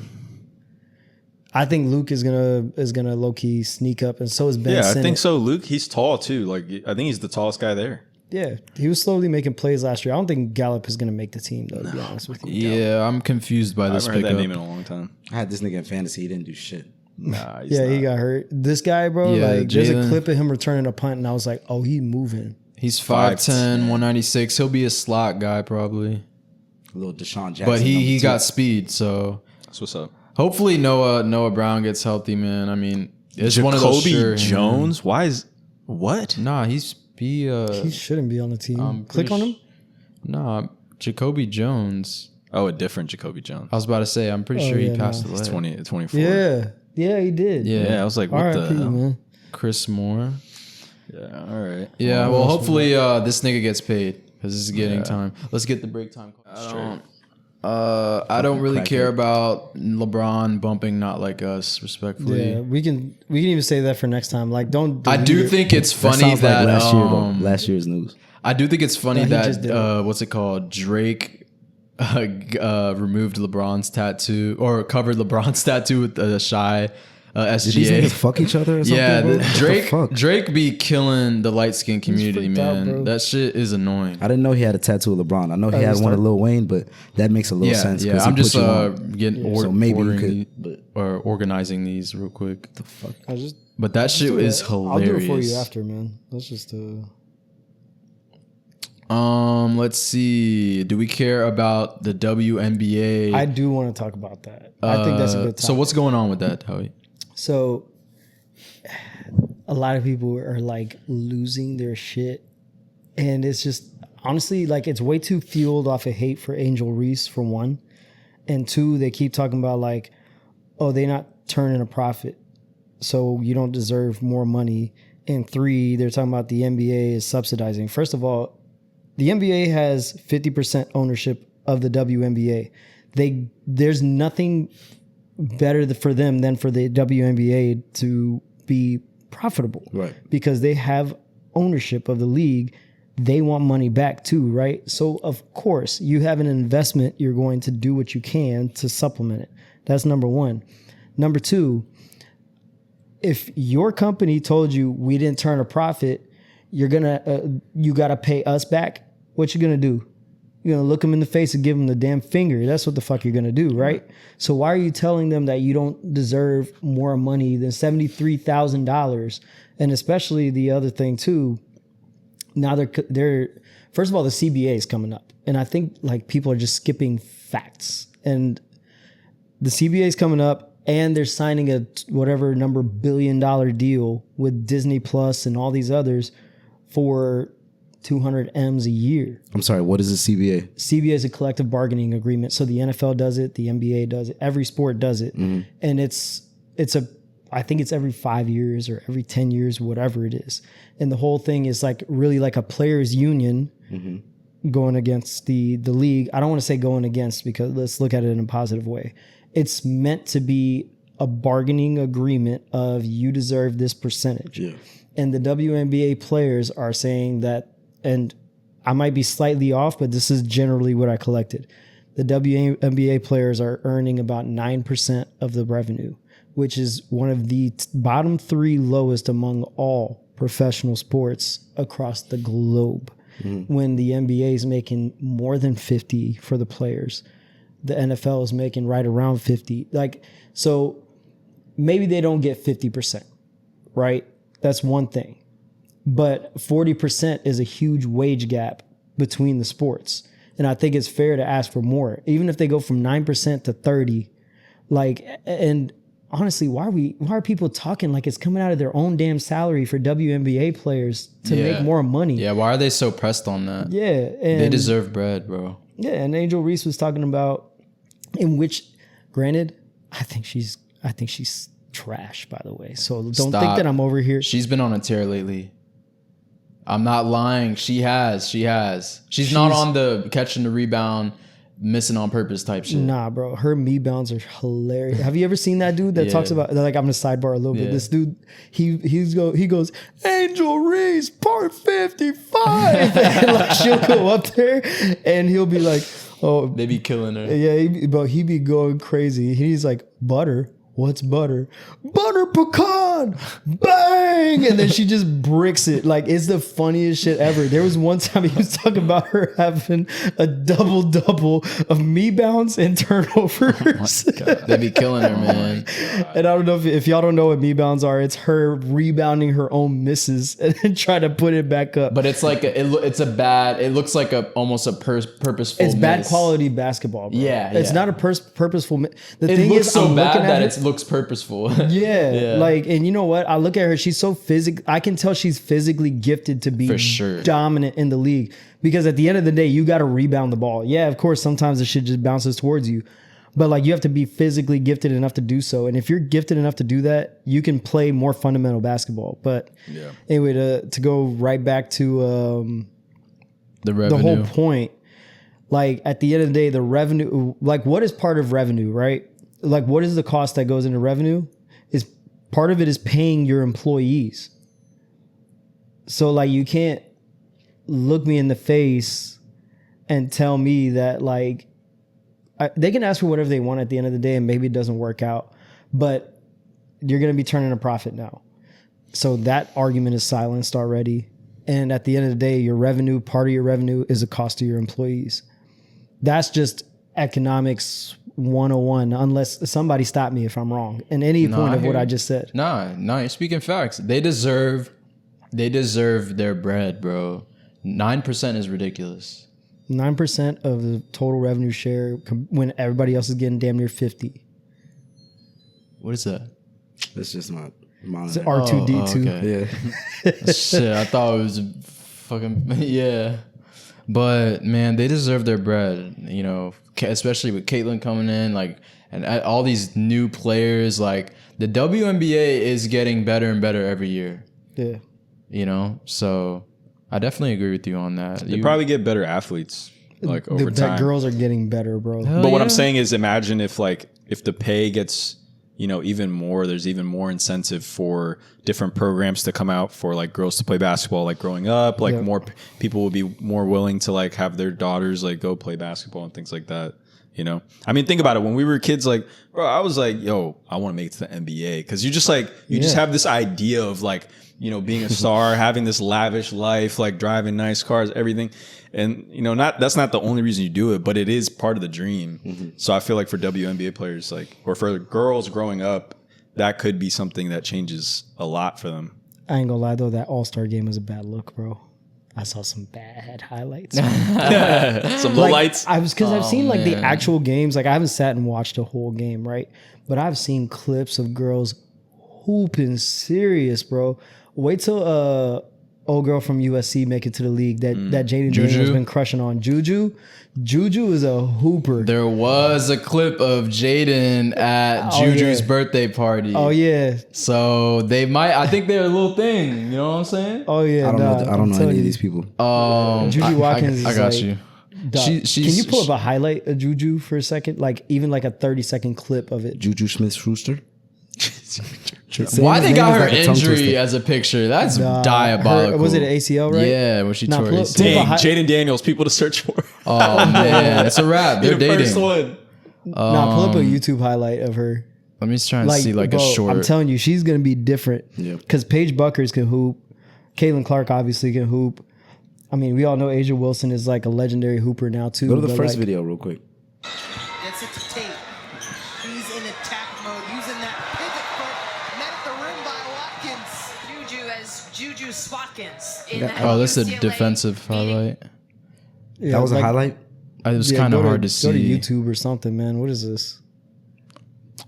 I think Luke is gonna low key sneak up, and so is Ben. Yeah, I Sinnott. think so. Luke, he's tall too. Like I think he's the tallest guy there. Yeah, he was slowly making plays last year. I don't think Gallup is gonna make the team though. To be honest with you, Yeah, I'm confused by I this haven't heard that name in pickup. a long time. I had this nigga in fantasy. He didn't do shit. Nah, he's yeah, not. he got hurt. This guy, bro, Yeah, like there's a Jalen. clip of him returning a punt, and I was like, oh, he's moving. He's 5'10", 196. He'll be a slot guy probably, A little Deshaun Jackson. but he number got two. speed. So That's what's up. hopefully Noah Brown gets healthy, man. I mean, it's one of those Jacoby sure Jones. Why is what? Nah, He shouldn't be on the team. Click on him. Nah, Jacoby Jones. Oh, a different Jacoby Jones. I was about to say, I'm pretty Oh, sure he yeah, passed no. away. It's 24. Yeah, he did. Yeah. Yeah, I was like, what the R.I.P. hell? man. Chris Moore. Yeah, all right. Yeah, well, hopefully this nigga gets paid because this is getting time. Let's get the break time. I don't really care about LeBron bumping not like us, respectfully. Yeah, we can even say that for next time. Like, don't. I delete do it. think it's That funny sounds that, like last year, though. Last year's news. I do think it's funny No, he just did that what's it called? Drake removed LeBron's tattoo or covered LeBron's tattoo with a shy Did these SGA. niggas fuck each other or something? Yeah, bro? What the fuck? Drake be killing the light skin community, freaked out, man. bro. That shit is annoying. I didn't know he had a tattoo of LeBron. I know he had one of Lil Wayne, but that makes a little sense. Yeah, 'cause he I'm just put you on. getting So maybe you ordering could, or organizing these real quick. the fuck? I just But that shit is hilarious. I'll do it for you after, man. Let's just Let's see. Do we care about the WNBA? I do want to talk about that. I think that's a good topic. So what's going on with that, Dawit? So a lot of people are like losing their shit, and it's just honestly like it's way too fueled off of hate for Angel Reese for one, and two, they keep talking about like, oh, they're not turning a profit, so you don't deserve more money, and three, they're talking about the NBA is subsidizing. First of all, the NBA has 50% ownership of the WNBA. There's nothing better for them than for the WNBA to be profitable, Right? Because they have ownership of the league. They want money back too, right? So of course you have an investment. You're going to do what you can to supplement it. That's number one. Number two, if your company told you we didn't turn a profit, you gotta pay us back. What you gonna do? You're gonna look them in the face and give them the damn finger. That's what the fuck you're gonna do, right? So why are you telling them that you don't deserve more money than $73,000? And especially the other thing too. Now they're first of all, the CBA is coming up, and I think like people are just skipping facts. And the CBA is coming up, and they're signing a whatever number $1 billion deal with Disney Plus and all these others for 200 M's a year. I'm sorry. What is the CBA? CBA is a collective bargaining agreement. So the NFL does it, the NBA does it, every sport does it, and I think it's every 5 years or every 10 years, whatever it is. And the whole thing is like really like a players union going against the league. I don't want to say going against, because let's look at it in a positive way. It's meant to be a bargaining agreement of you deserve this percentage. Yeah. And the WNBA players are saying that, and I might be slightly off, but this is generally what I collected. The WNBA players are earning about 9% of the revenue, which is one of the bottom three lowest among all professional sports across the globe. When the NBA is making more than 50 for the players, the NFL is making right around 50. Like, so maybe they don't get 50%, right? That's one thing. But 40% is a huge wage gap between the sports. And I think it's fair to ask for more. Even if they go from 9% to 30, like, and honestly, why are people talking like it's coming out of their own damn salary for WNBA players to make more money? Yeah, why are they so pressed on that? Yeah. And They deserve bread, bro. yeah, and Angel Reese was talking about, in which, granted, I think she's trash, by the way. So don't think Stop. that I'm over here. She's been on a tear lately. I'm not lying. She has. She's not on the catching the rebound, missing on purpose type shit. Nah, bro. Her me bounds are hilarious. Have you ever seen that dude that talks about, like, I'm gonna sidebar a little bit. This dude, he goes, Angel Reese, part 55. And like she'll go up there and he'll be like, oh, They be killing her. yeah, but he be going crazy. He's like, butter. What's butter? Butter pecan! Bang! And then she just bricks it. Like, it's the funniest shit ever. There was one time he was talking about her having a double-double of me bounce and turnovers. Oh my God. They be killing her, man. And I don't know if y'all don't know what me bounds are. It's her rebounding her own misses and then try to put it back up. But it's like it looks like almost a purposeful. It's bad miss. quality basketball, bro. Yeah, It's yeah. not a purposeful. The It thing looks is, so I'm bad looking at that her, it looks purposeful. Yeah, like, and you know what? I look at her, she's so I can tell she's physically gifted to be For sure. dominant in the league, because at the end of the day, you got to rebound the ball. Yeah, of course, sometimes the shit just bounces towards you, but like, you have to be physically gifted enough to do so. And if you're gifted enough to do that, you can play more fundamental basketball. But anyway, to go right back to The revenue. the whole point, like, at the end of the day, the revenue, like, what is part of revenue, right? Like, what is the cost that goes into revenue? Is part of it is paying your employees. So like, you can't look me in the face and tell me that, like, they can ask for whatever they want at the end of the day, and maybe it doesn't work out. But you're going to be turning a profit now. So that argument is silenced already. And at the end of the day, your revenue, part of your revenue is a cost to your employees. That's just economics 101, unless somebody stop me if I'm wrong in any point of what I just said. Nah, you're speaking facts. They deserve their bread, bro. 9% is ridiculous. 9% of the total revenue share when everybody else is getting damn near 50. What is that? That's just not It's mine. R2D2. Okay. Yeah. Shit, I thought it was fucking yeah. But man, they deserve their bread, you know, especially with Caitlin coming in, like, and all these new players. Like, the WNBA is getting better and better every year. Yeah. You know, so I definitely agree with you on that. They probably get better athletes like over The time. girls are getting better, bro. But what I'm saying is, imagine if the pay gets, you know, even more, there's even more incentive for different programs to come out for like girls to play basketball, like growing up, like more people will be more willing to like have their daughters like go play basketball and things like that. You know, I mean, think about it. When we were kids, like, bro, I was like, yo, I want to make it to the NBA. Cause you just like, you just have this idea of like, you know, being a star, having this lavish life, like driving nice cars, everything. And, you know, that's not the only reason you do it, but it is part of the dream. Mm-hmm. So I feel like for WNBA players, like, or for girls growing up, that could be something that changes a lot for them. I ain't gonna lie though, that All-Star game was a bad look, bro. I saw some bad highlights. Some low lights. I've seen like the actual games. Like I haven't sat and watched a whole game, right? But I've seen clips of girls hooping serious, bro. Wait till old girl from USC make it to the league that Jayden Daniels has been crushing on. JuJu. JuJu is a hooper. There was a clip of Jayden at JuJu's birthday party. Oh yeah. So I think they're a little thing. You know what I'm saying? Oh yeah. I don't know any of these people. JuJu Watkins. I got is you. Can you pull up a highlight of JuJu for a second? Like even like a 30-second clip of it. JuJu Smith-Schuster. Why they got her injury as a picture? That's diabolical. Was it an ACL, right? Yeah, when she tore pull up ACL. Dang, Jayden Daniels, people to search for. Oh man, it's a wrap. They're dating. First one. Nah, pull up a YouTube highlight of her. Let me try and see like bro, a short. I'm telling you, she's gonna be different. Yeah. Because Paige Buckers can hoop. Caitlin Clark obviously can hoop. I mean, we all know Asia Wilson is like a legendary hooper now too. Go to the first video real quick. Gets it to Tate. He's in attack mode, using that pivot foot. Met at the rim by Watkins. JuJu as JuJu Watkins. That's a defensive highlight. Yeah, That was a highlight. It was kind of hard to see. Go to YouTube or something, man. What is this?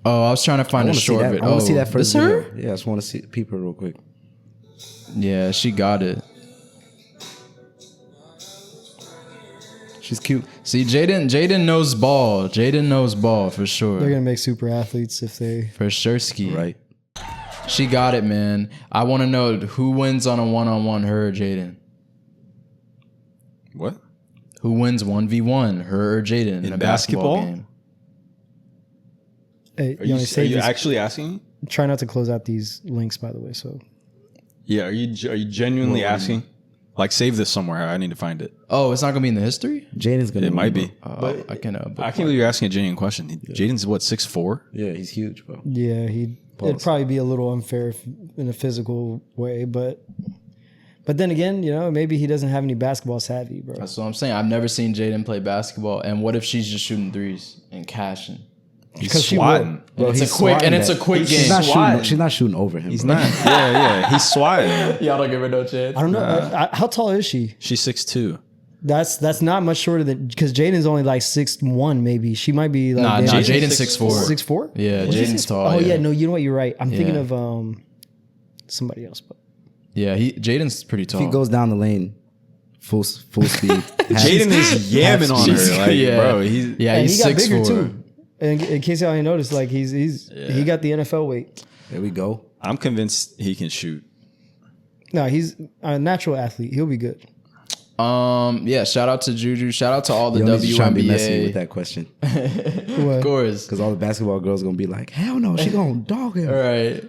Oh, I was trying to find a short video. I want to see that first this video. her? Yeah, I just want to see people real quick. Yeah, she got it. She's cute. See, Jayden knows ball. Jayden knows ball for sure. They're gonna make super athletes if they. For sure, ski. Right. She got it, man. I want to know who wins on a one-on-one, her or Jayden. What? Who wins 1v1, her or Jayden in a basketball game? Hey, Are you save these. actually asking? Try not to close out these links, by the way. So Yeah, are you genuinely asking? Like, save this somewhere. I need to find it. Oh, it's not gonna be in the history? Jaden's gonna. It might be. I can. I can't believe you're asking a genuine question. Jaden's what, 6'4"? Yeah, he's huge, bro. yeah, it'd probably be a little unfair in a physical way, but then again, you know, maybe he doesn't have any basketball savvy, bro. That's what I'm saying. I've never seen Jayden play basketball. And what if she's just shooting threes and cashing? He's swatting. And it's a quick She's game. not shooting over him. He's not. Yeah. He's swatting. Y'all don't give her no chance. I don't know. How tall is she? She's 6'2". That's not much shorter than, because Jaden's only like 6'1", maybe. She might be like Jayden's 6'4". 6'4"? Yeah, Jayden's tall. Oh yeah, no, you know what? You're right. I'm thinking Yeah. of somebody else, but Yeah, Jayden's pretty tall. If he goes down the lane, full speed. Jaden is yamming on her. Like, Yeah. bro, yeah, and he's he got bigger 6'4". too. And in case y'all ain't noticed, like he got the NFL weight. There we go. I'm convinced he can shoot. No, he's a natural athlete. He'll be good. Yeah, shout out to JuJu. Shout out to all the Yoni's just trying to be messy WNBA. with that question. Of course. Because all the basketball girls going to be like, hell no, she going to dog him. All right.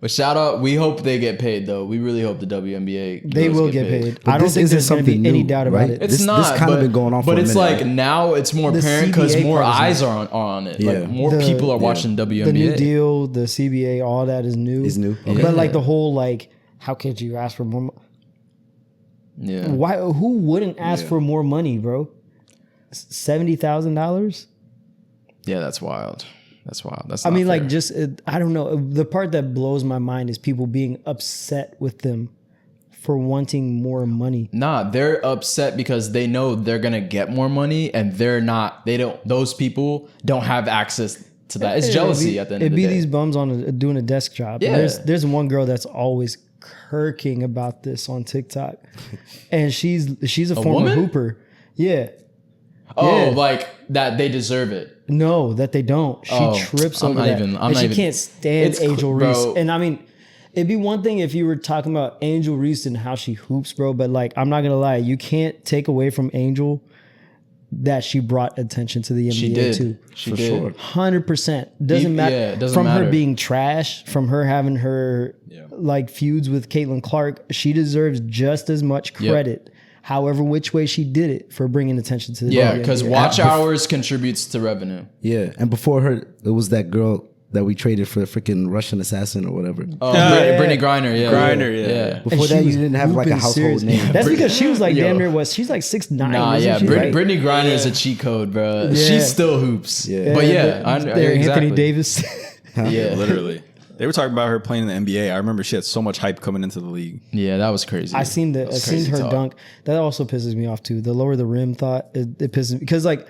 But shout out. We hope they get paid, though. We really hope the WNBA They girls will get paid. But I don't this think isn't there's going to be something any new, doubt right? about it. It's This not. kind of but, been going on for but a it's minute, like right? now it's more The apparent because CBA more part is eyes new. are on it. Yeah. Like more The- people are watching WNBA. The new deal, the CBA, all that is new. Is new. Okay. But like the whole like, how could you ask for more? Yeah. Why? Who wouldn't ask Yeah. for more money, bro? $70,000. Yeah, that's wild. That's wild. That's. I not mean, fair. like, just I don't know. The part that blows my mind is people being upset with them for wanting more money. Nah, they're upset because they know they're gonna get more money, and they're not. They don't. Those people don't have access to that. It's jealousy at the end of the day. It'd be these bums on doing a desk job. Yeah. There's one girl that's always kirking about this on TikTok, and she's a former woman? hooper. Yeah. Oh, Yeah. like that they deserve it. No, that they don't. She Oh, trips I'm over not that. even- I'm and not she even- can't stand It's Angel bro. Reese. And I mean, it'd be one thing if you were talking about Angel Reese and how she hoops, bro. But like, I'm not gonna lie, you can't take away from Angel that she brought attention to the NBA She did. too. She For did. sure. 100%. Doesn't Yeah, matter. it doesn't from matter. her being trash, from her having her like feuds with Caitlin Clark, she deserves just as much credit. However, which way she did it for bringing attention to the Yeah, NBA. because watch hours contributes to revenue. Yeah. And before her, it was that girl that we traded for a freaking Russian assassin or whatever. Oh, Yeah. Brittany Griner. Yeah, Griner, yeah. Before And that, she you was didn't have like a hooping household serious. name. That's because she was like Yo. damn near she's like 6'9". Nah, isn't yeah. she, right? Brittany Griner is a cheat code, bro. Yeah. She still hoops. Yeah. But yeah, I Anthony exactly. Davis. Yeah, Literally. They were talking about her playing in the NBA. I remember she had so much hype coming into the league. Yeah, that was crazy. I seen crazy her talk. dunk. That also pisses me off too. The lower the rim thought it pisses me because like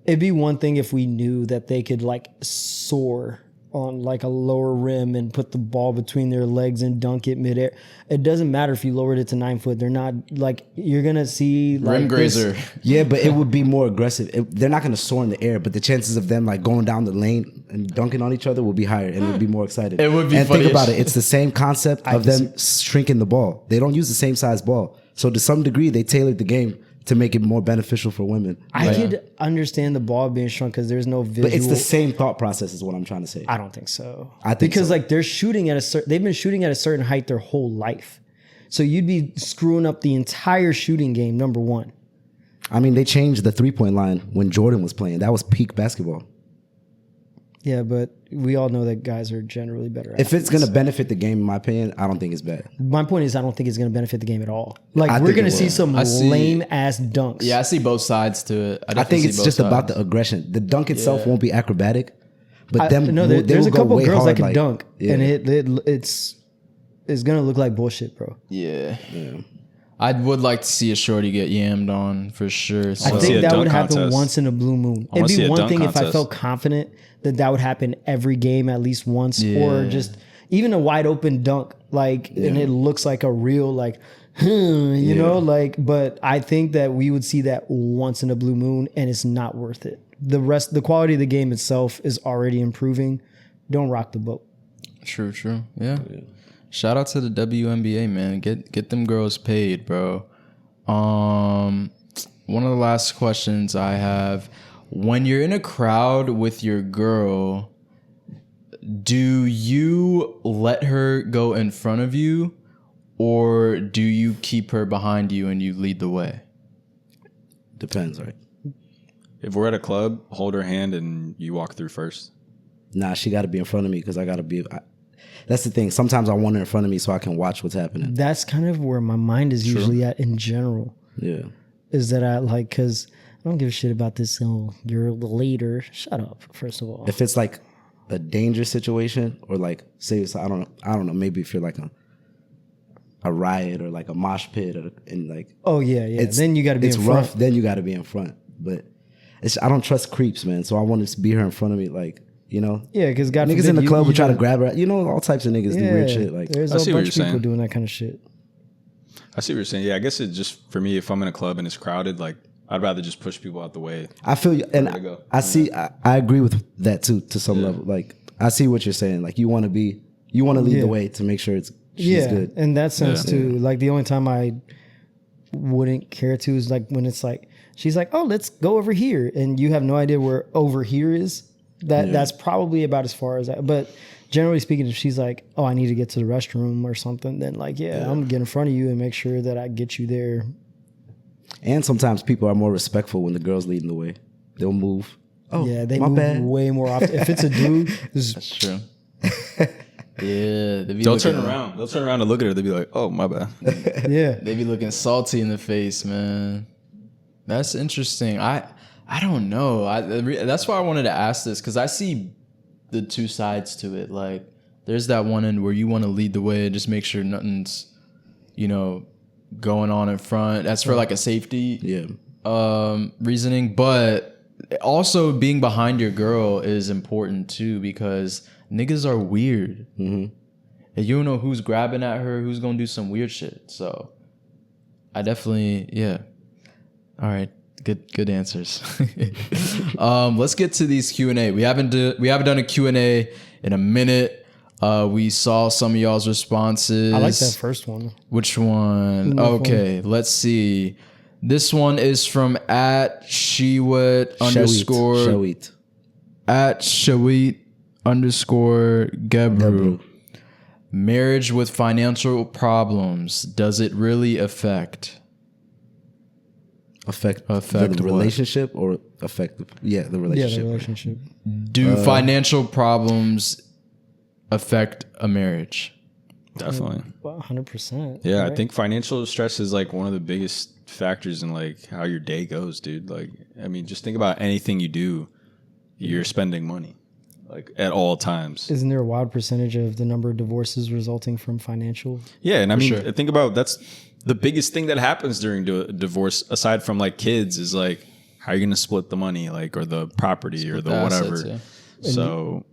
it'd be one thing if we knew that they could like soar on like a lower rim and put the ball between their legs and dunk it midair. It doesn't matter if you lowered it to 9 foot. They're not like you're gonna see like Rim grazer. Yeah, but it would be more aggressive. They're not going to soar in the air, but the chances of them like going down the lane and dunking on each other will be higher, and it would be more excited. It would be And funny think as about it; shit. it's the same concept of them shrinking the ball. They don't use the same size ball, so to some degree, they tailored the game to make it more beneficial for women. I could understand the ball being shrunk because there's no visual. But it's the same thought process, is what I'm trying to say. I don't think so. I think because so. like they're shooting at they've been shooting at a certain height their whole life. So you'd be screwing up the entire shooting game, number one. I mean, they changed the 3-point line when Jordan was playing. That was peak basketball. Yeah, but we all know that guys are generally better If it's athletes. going to benefit the game, in my opinion, I don't think it's bad. My point is, I don't think it's going to benefit the game at all. Like, I we're think going to it see will. some I see- lame ass dunks. Yeah, I see both sides to it. I definitely think see it's both just about sides. the aggression. The dunk itself won't be acrobatic, but them no, they there's will a go couple way girls hard, that can like- dunk, yeah. and it's going to look like bullshit, bro. Yeah. I would like to see a shorty get yammed on for sure. So. I wanna see think a that dunk would happen contest. once in a blue moon. wanna It'd see be a one dunk thing if I contest. felt confident that would happen every game at least once, or Yeah. just even a wide open dunk, like, and it looks like a real, like, you know, like. But I think that we would see that once in a blue moon, and it's not worth it. The quality of the game itself is already improving. Don't rock the boat. True. Yeah. Shout out to the WNBA, man. Get them girls paid, bro. One of the last questions I have: when you're in a crowd with your girl, do you let her go in front of you, or do you keep her behind you and you lead the way? Depends, right? If we're at a club, hold her hand and you walk through first. Nah, she got to be in front of me because I got to be. That's the thing. Sometimes I want her in front of me so I can watch what's happening. That's kind of where my mind is usually at in general. Yeah. Is that I like, because I don't give a shit about this. Oh, you're the leader. Shut up, first of all. If it's like a dangerous situation, or like say it's, I don't know. Maybe if you're like a riot or like a mosh pit, and like Oh yeah. Then you got to be in it's front. rough. Then you got to be in front. But I don't trust creeps, man. So I want to be her in front of me, like, you know. Yeah, because God Niggas forbid in the you- club you would try to gotta- grab her. You know, all types of niggas do weird shit. Like, there's I a see what bunch of you're people saying. doing that kind of shit. I see what you're saying. Yeah, I guess it just, for me, if I'm in a club and it's crowded, like, I'd rather just push people out the way. I feel you, and to go. I see. I agree with that too, to some level. Like, I see what you're saying. Like, you want to lead Yeah. the way to make sure it's yeah, good. in that sense Yeah. too. Like the only time I wouldn't care to is like when it's like she's like, oh, let's go over here, and you have no idea where over here is. That's probably about as far as that. But generally speaking, if she's like, oh, I need to get to the restroom or something, then like, I'm gonna get in front of you and make sure that I get you there. And sometimes people are more respectful when the girl's leading the way. They'll move. Oh, Yeah, they my move bad. way more often. If it's a dude, That's true. Yeah, They'll turn around. They'll turn around and look at her. They'll be like, "Oh, my bad." yeah, They be looking salty in the face, man. That's interesting. I don't know. That's why I wanted to ask this, because I see the two sides to it. Like, there's that one end where you want to lead the way and just make sure nothing's, going on in front. That's for like a safety reasoning. But also being behind your girl is important too, because niggas are weird. And you don't know who's grabbing at her, who's gonna do some weird shit. So I definitely, all right, good answers. Let's get to these Q&A. We haven't done a Q&A in a minute. We saw some of y'all's responses. I like that first one. Which one? Okay, let's see. This one is from @Shewit _ @Shewit_Gebru. Marriage with financial problems, does it really affect the relationship or affect the relationship? Yeah, the relationship. Do financial problems affect a marriage? Definitely. 100%. Yeah, right? I think financial stress is like one of the biggest factors in like how your day goes, dude. Like, I mean, just think about anything you do, you're spending money, like at all times. Isn't there a wild percentage of the number of divorces resulting from financial? Yeah, and I mean, sure. think about that's the biggest thing that happens during a divorce, aside from like kids, is like how you're gonna split the money, like or the property or the whatever. Assets, yeah. So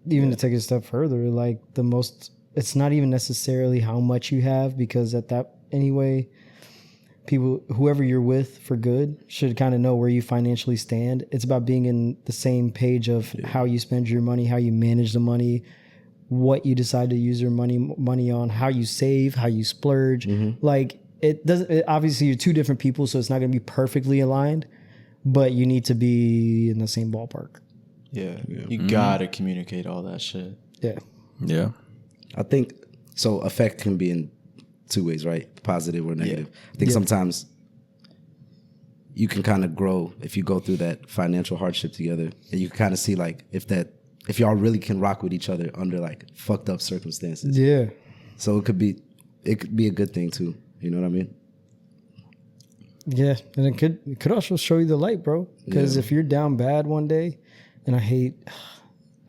Even to take it a step further, like it's not even necessarily how much you have, because at that anyway, whoever you're with for good should kind of know where you financially stand. It's about being in the same page of how you spend your money, how you manage the money, what you decide to use your money on, how you save, how you splurge. Like obviously you're two different people, so it's not going to be perfectly aligned, but you need to be in the same ballpark. Yeah. You gotta communicate all that shit. yeah, I think so. Affect can be in two ways, right? Positive or negative. I think sometimes you can kind of grow if you go through that financial hardship together, and you kind of see like if y'all really can rock with each other under like fucked up circumstances. Yeah. So it could be a good thing too. You know what I mean? Yeah, and it could also show you the light, bro. Because if you're down bad one day, and I hate,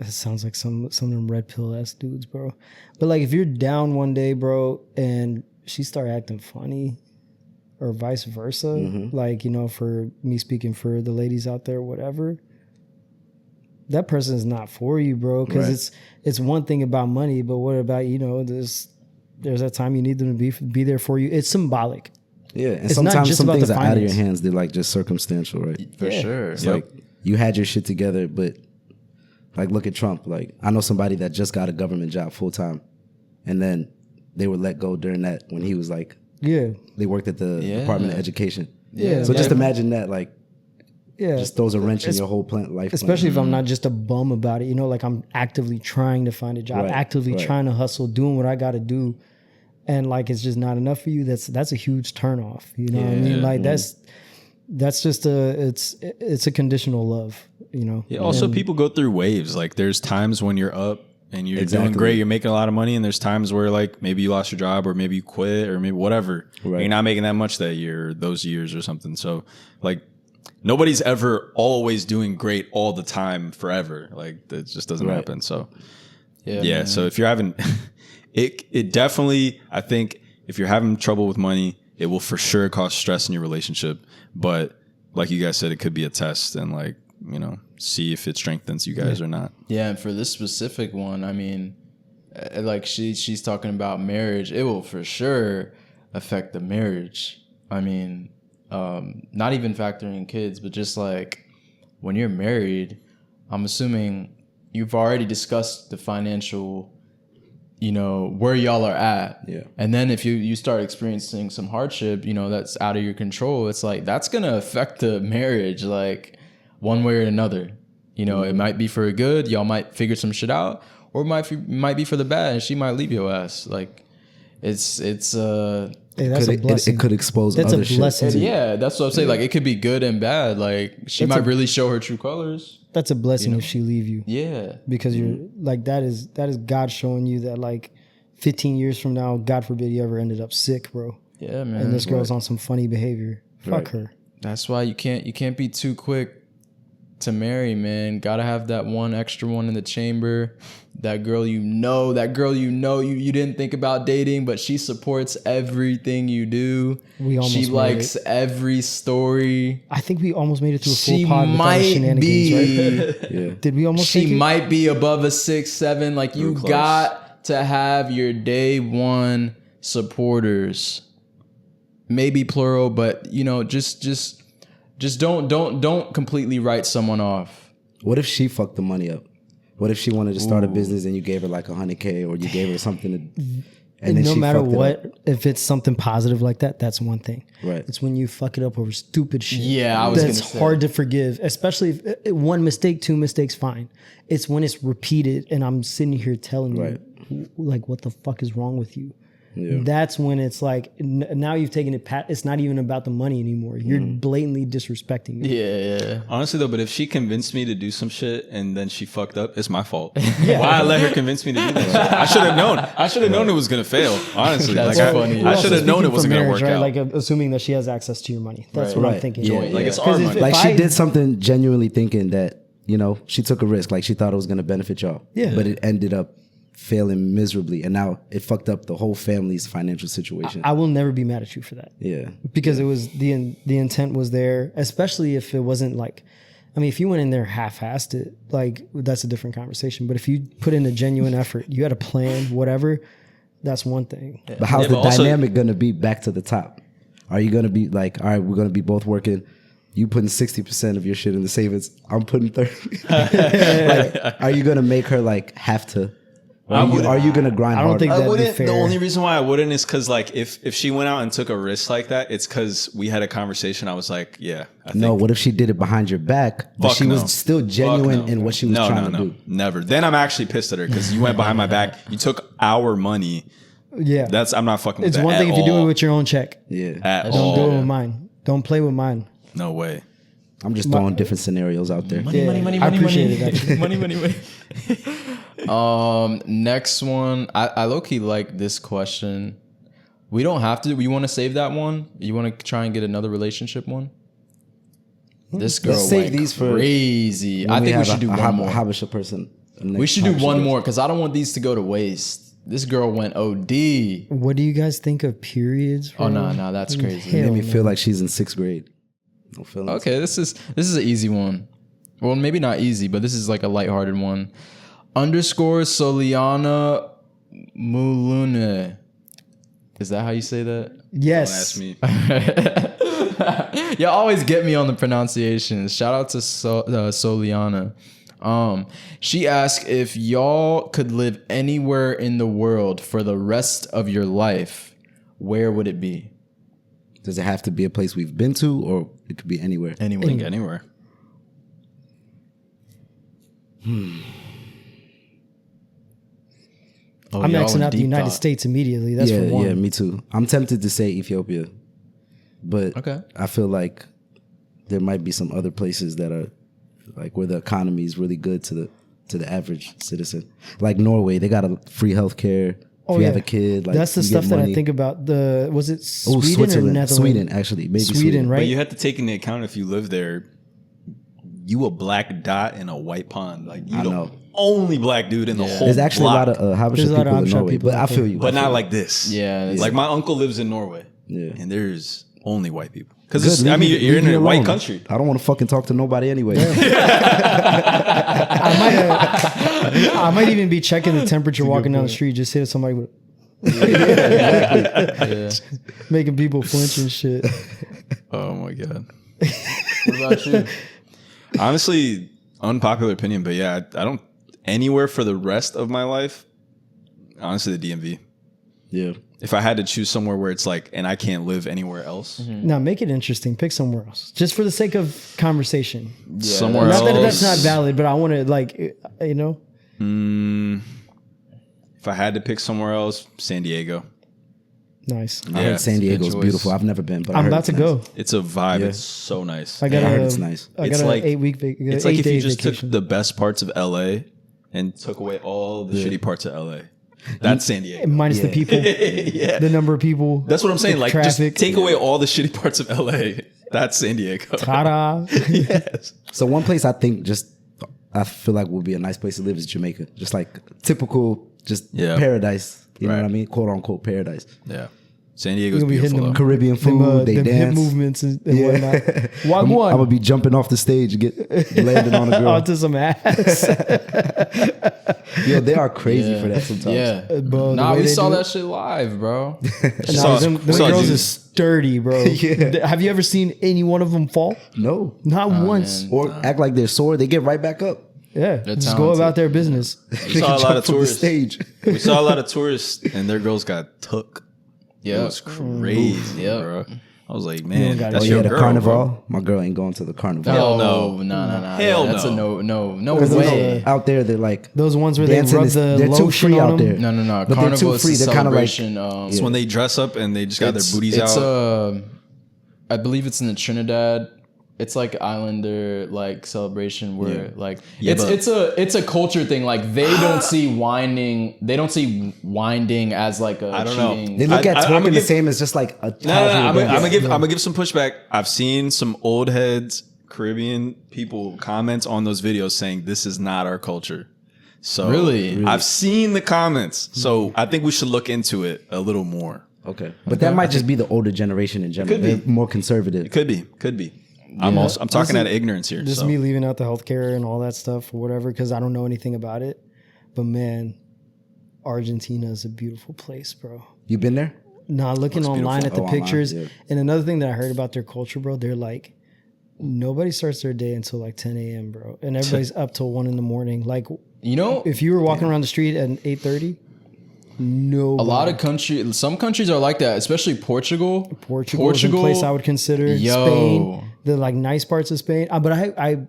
it sounds like some of them red pill ass dudes, bro. But like if you're down one day, bro, and she start acting funny, or vice versa, like, for me speaking for the ladies out there, whatever, that person is not for you, bro. Because it's one thing about money, but what about, there's that time you need them to be there for you. It's symbolic. Yeah, and It's sometimes not just some about things the are out of your finance. hands. They're like just circumstantial, right? For sure. It's like you had your shit together, but like look at Trump. Like I know somebody that just got a government job full time, and then they were let go during that when he was like, they worked at the Department of Education. Yeah. So just imagine that, like, Yeah. just throws a wrench in your whole life. Especially if I'm not just a bum about it, like I'm actively trying to find a job, actively trying to hustle, doing what I got to do. And like, it's just not enough for you. That's a huge turnoff. You know what I mean? Like that's just it's a conditional love, Yeah, also, people go through waves. Like, there's times when you're up and you're doing great, you're making a lot of money, and there's times where like maybe you lost your job or maybe you quit or maybe whatever. Right. You're not making that much that year, those years or something. So like, nobody's ever always doing great all the time forever. Like, that just doesn't happen. So yeah. So if you're having it definitely, I think if you're having trouble with money, it will for sure cause stress in your relationship. But like you guys said, it could be a test and like, see if it strengthens you guys or not. Yeah. And for this specific one, I mean, like she's talking about marriage. It will for sure affect the marriage. I mean, not even factoring kids, but just like when you're married, I'm assuming you've already discussed the financial you know, where y'all are at. Yeah. And then if you start experiencing some hardship, you know, that's out of your control, it's like that's gonna affect the marriage, like one way or another. You know, it might be for a good, y'all might figure some shit out, or it might be for the bad, and she might leave your ass. Like it's Hey, that's a blessing. It could expose That's other a blessing. shit. yeah, that's what I'm saying. Like it could be good and bad. Like she That's might a- really show her true colors. That's a blessing if she leave you. Yeah. Because you're like that is God showing you that like 15 years from now, God forbid you ever ended up sick, bro. Yeah, man. And this girl's on some funny behavior. Fuck her. That's why you can't be too quick to marry, man. Gotta have that one extra one in the chamber. That girl you know you didn't think about dating, but she supports everything you do. She made likes it. every story. I think we almost made it through a full She pod without might shenanigans, be right? Yeah. Did we almost she make it? might be above a 6-7. Like you Real close. got to have your day one supporters. Maybe plural, but you know, just don't completely write someone off. What if she fucked the money up? What if she wanted to start a business and you gave her like $100K, or you gave her something to, and then no she matter fucked it up? what, if it's something positive like that, that's one thing. Right. It's when you fuck it up over stupid shit. Yeah, I was that's gonna say. hard to forgive, especially if one mistake, two mistakes, fine. It's when it's repeated, and I'm sitting here telling you, like, what the fuck is wrong with you? Yeah. That's when it's like now you've taken it. It's not even about the money anymore. You're blatantly disrespecting me. Yeah. Honestly though, but if she convinced me to do some shit and then she fucked up, it's my fault. Why I let her convince me to do that shit? I should have known. I should have known it was gonna fail. Honestly, That's like funny. I should have known it wasn't gonna work right? out. Like assuming that she has access to your money. That's what I'm Right. thinking. Yeah, like it's our 'Cause money. if Like I- she did something genuinely thinking that, you know, she took a risk. Like she thought it was going to benefit y'all. Yeah. But it ended up failing miserably. And now it fucked up the whole family's financial situation. I will never be mad at you for that. Yeah. Because it was the intent was there, especially if it wasn't like, I mean, if you went in there half-assed it, like that's a different conversation. But if you put in a genuine effort, you had a plan, whatever, that's one thing. But how's Yeah, the but also- dynamic going to be back to the top? Are you going to be like, all right, we're going to be both working. You putting 60% of your shit in the savings. I'm putting 30. Like, are you going to make her like have to? Or are you going to grind I don't harder? think I that'd be wouldn't. fair. The only reason why I wouldn't is because like if she went out and took a risk like that, it's because we had a conversation. I was like, yeah, I think No, what if she did it behind your back, but Fuck she no. was still genuine Fuck no. in what she was trying to do? Never. Then I'm actually pissed at her because you went behind my back. You took our money. Yeah. I'm not fucking with It's that one thing at if you do it all. with your own check. Yeah. At Don't all. do it with mine. Don't play with mine. No way. I'm just throwing different scenarios out there. Yeah, I appreciate it, actually. money. Next one. I low-key like this question. We don't have to. You want to save that one? You want to try and get another relationship one? This girl Let's save went these for crazy. When I think we have should do a one more. Habesha person. We should do one more because I don't want these to go to waste. This girl went OD. What do you guys think of periods? Oh bro? no, that's crazy. It Hell made me no. feel like she's in 6th grade. No feelings. Okay, this is an easy one. Well, maybe not easy, but this is like a lighthearted one. _Soliana Mulune. Is that how you say that? Yes. Don't ask me. Y'all always get me on the pronunciations. Shout out to Soliana. She asked if y'all could live anywhere in the world for the rest of your life, where would it be? Does it have to be a place we've been to, or it could be anywhere? Anywhere. Anywhere. Oh, I'm y'all Xing in out the deep United thought. States immediately. That's yeah, for one. yeah, me too. I'm tempted to say Ethiopia, but Okay. I feel like there might be some other places that are like where the economy is really good to the average citizen. Like Norway, they got a free healthcare. If you have a kid, like that's the you get stuff that I money. think about. Was it Oh, Sweden or Switzerland, Netherlands? Sweden, actually, maybe Sweden, right? But you have to take into account if you live there, you a black dot in a white pond. Like you I the know. only black dude in the whole There's actually block. a lot of Habesha There's a lot of people in Habesha Norway, people but out I feel there. you. but I feel not you. like this. Yeah, it's- Like my uncle lives in Norway. Yeah. And there's only white people. Good, Because leave I mean, me- you're leave in me a white alone. country. I don't want to fucking talk to nobody anyway. I might even be checking the temperature walking down the street. Just hit somebody with, making people flinch and shit. Oh my god. What about you? Honestly, unpopular opinion, but yeah, I don't anywhere for the rest of my life. honestly the DMV. Yeah. If I had to choose somewhere where it's like, and I can't live anywhere else, Now make it interesting. Pick somewhere else, just for the sake of conversation. somewhere Not else. that that's not valid, but I want to If I had to pick somewhere else, San Diego. Nice. I heard San good Diego's choice. beautiful. I've never been, but I I'm heard about to it's nice. go. It's a vibe. Yeah. It's so nice. I got I heard a, it's nice. I It's got like- an 8 week It's like if you just vacation. took the best parts of LA and took away all the shitty parts of LA. That's San Diego. minus the people, Yeah. the number of people. That's what I'm saying. the Like, traffic. just take away all the shitty parts of LA. That's San Diego. Ta-da. Yes. So one place I think I feel like would be a nice place to live is Jamaica. Just like typical, paradise. You know what I mean? Quote unquote paradise. Yeah. San Diego's You'll be hitting beautiful. them though. Caribbean food, they them hip dance. movements and whatnot. I'm Wagwan. gonna be jumping off the stage and landing on a girl. Onto some ass. Yo, they are crazy for that sometimes. Yeah. Bro, the Nah, way we they saw do that shit live, bro. Nah, them girls dude. is sturdy, bro. Have you ever seen any one of them fall? No. Not once. man. Or act like they're sore. They get right back up. Yeah, They're just go talented. about their business. We saw a lot of From the tourists. stage. We saw a lot of tourists, and their girls got took. It Yeah. was crazy, Yep. bro. I was like, man, got that's Oh, your yeah, the girl, carnival. bro. My girl ain't going to the carnival. Hell No. Hell That's no. a no There's way. Out there, they're like Those ones where dancing they rub is- the they're too lotion free on out them. there. No. But they're Carnival too is free. a They're kind of like celebration. It's when they dress up and they just got their booties it's out. I believe it's in the Trinidad. It's like Islander like celebration where like Yeah, it's a culture thing. Like they don't see winding. They don't see winding as like a I don't know. cheating. they look at I'ma twerking the give- same as just like a No, casual I'm dance. gonna give some pushback. I've seen some old heads, Caribbean people comment on those videos saying this is not our culture. So Really? I've seen the comments. So I think we should look into it a little more. Okay, but that might just be the older generation in general. could be. They're more conservative. Could be. I'm talking out of ignorance here. Just so. me leaving out the healthcare and all that stuff or whatever because I don't know anything about it. But man, Argentina is a beautiful place, bro. You been there? Nah, looking online at the Oh, online, pictures. yeah. And another thing that I heard about their culture, bro, they're like, nobody starts their day until like 10 a.m., bro. And everybody's up till 1 a.m. Like, You know, if you were walking around the street at 8:30, no. a lot of some countries are like that, especially Portugal. Portugal is a place I would consider. Yo. Spain, the like nice parts of Spain. But I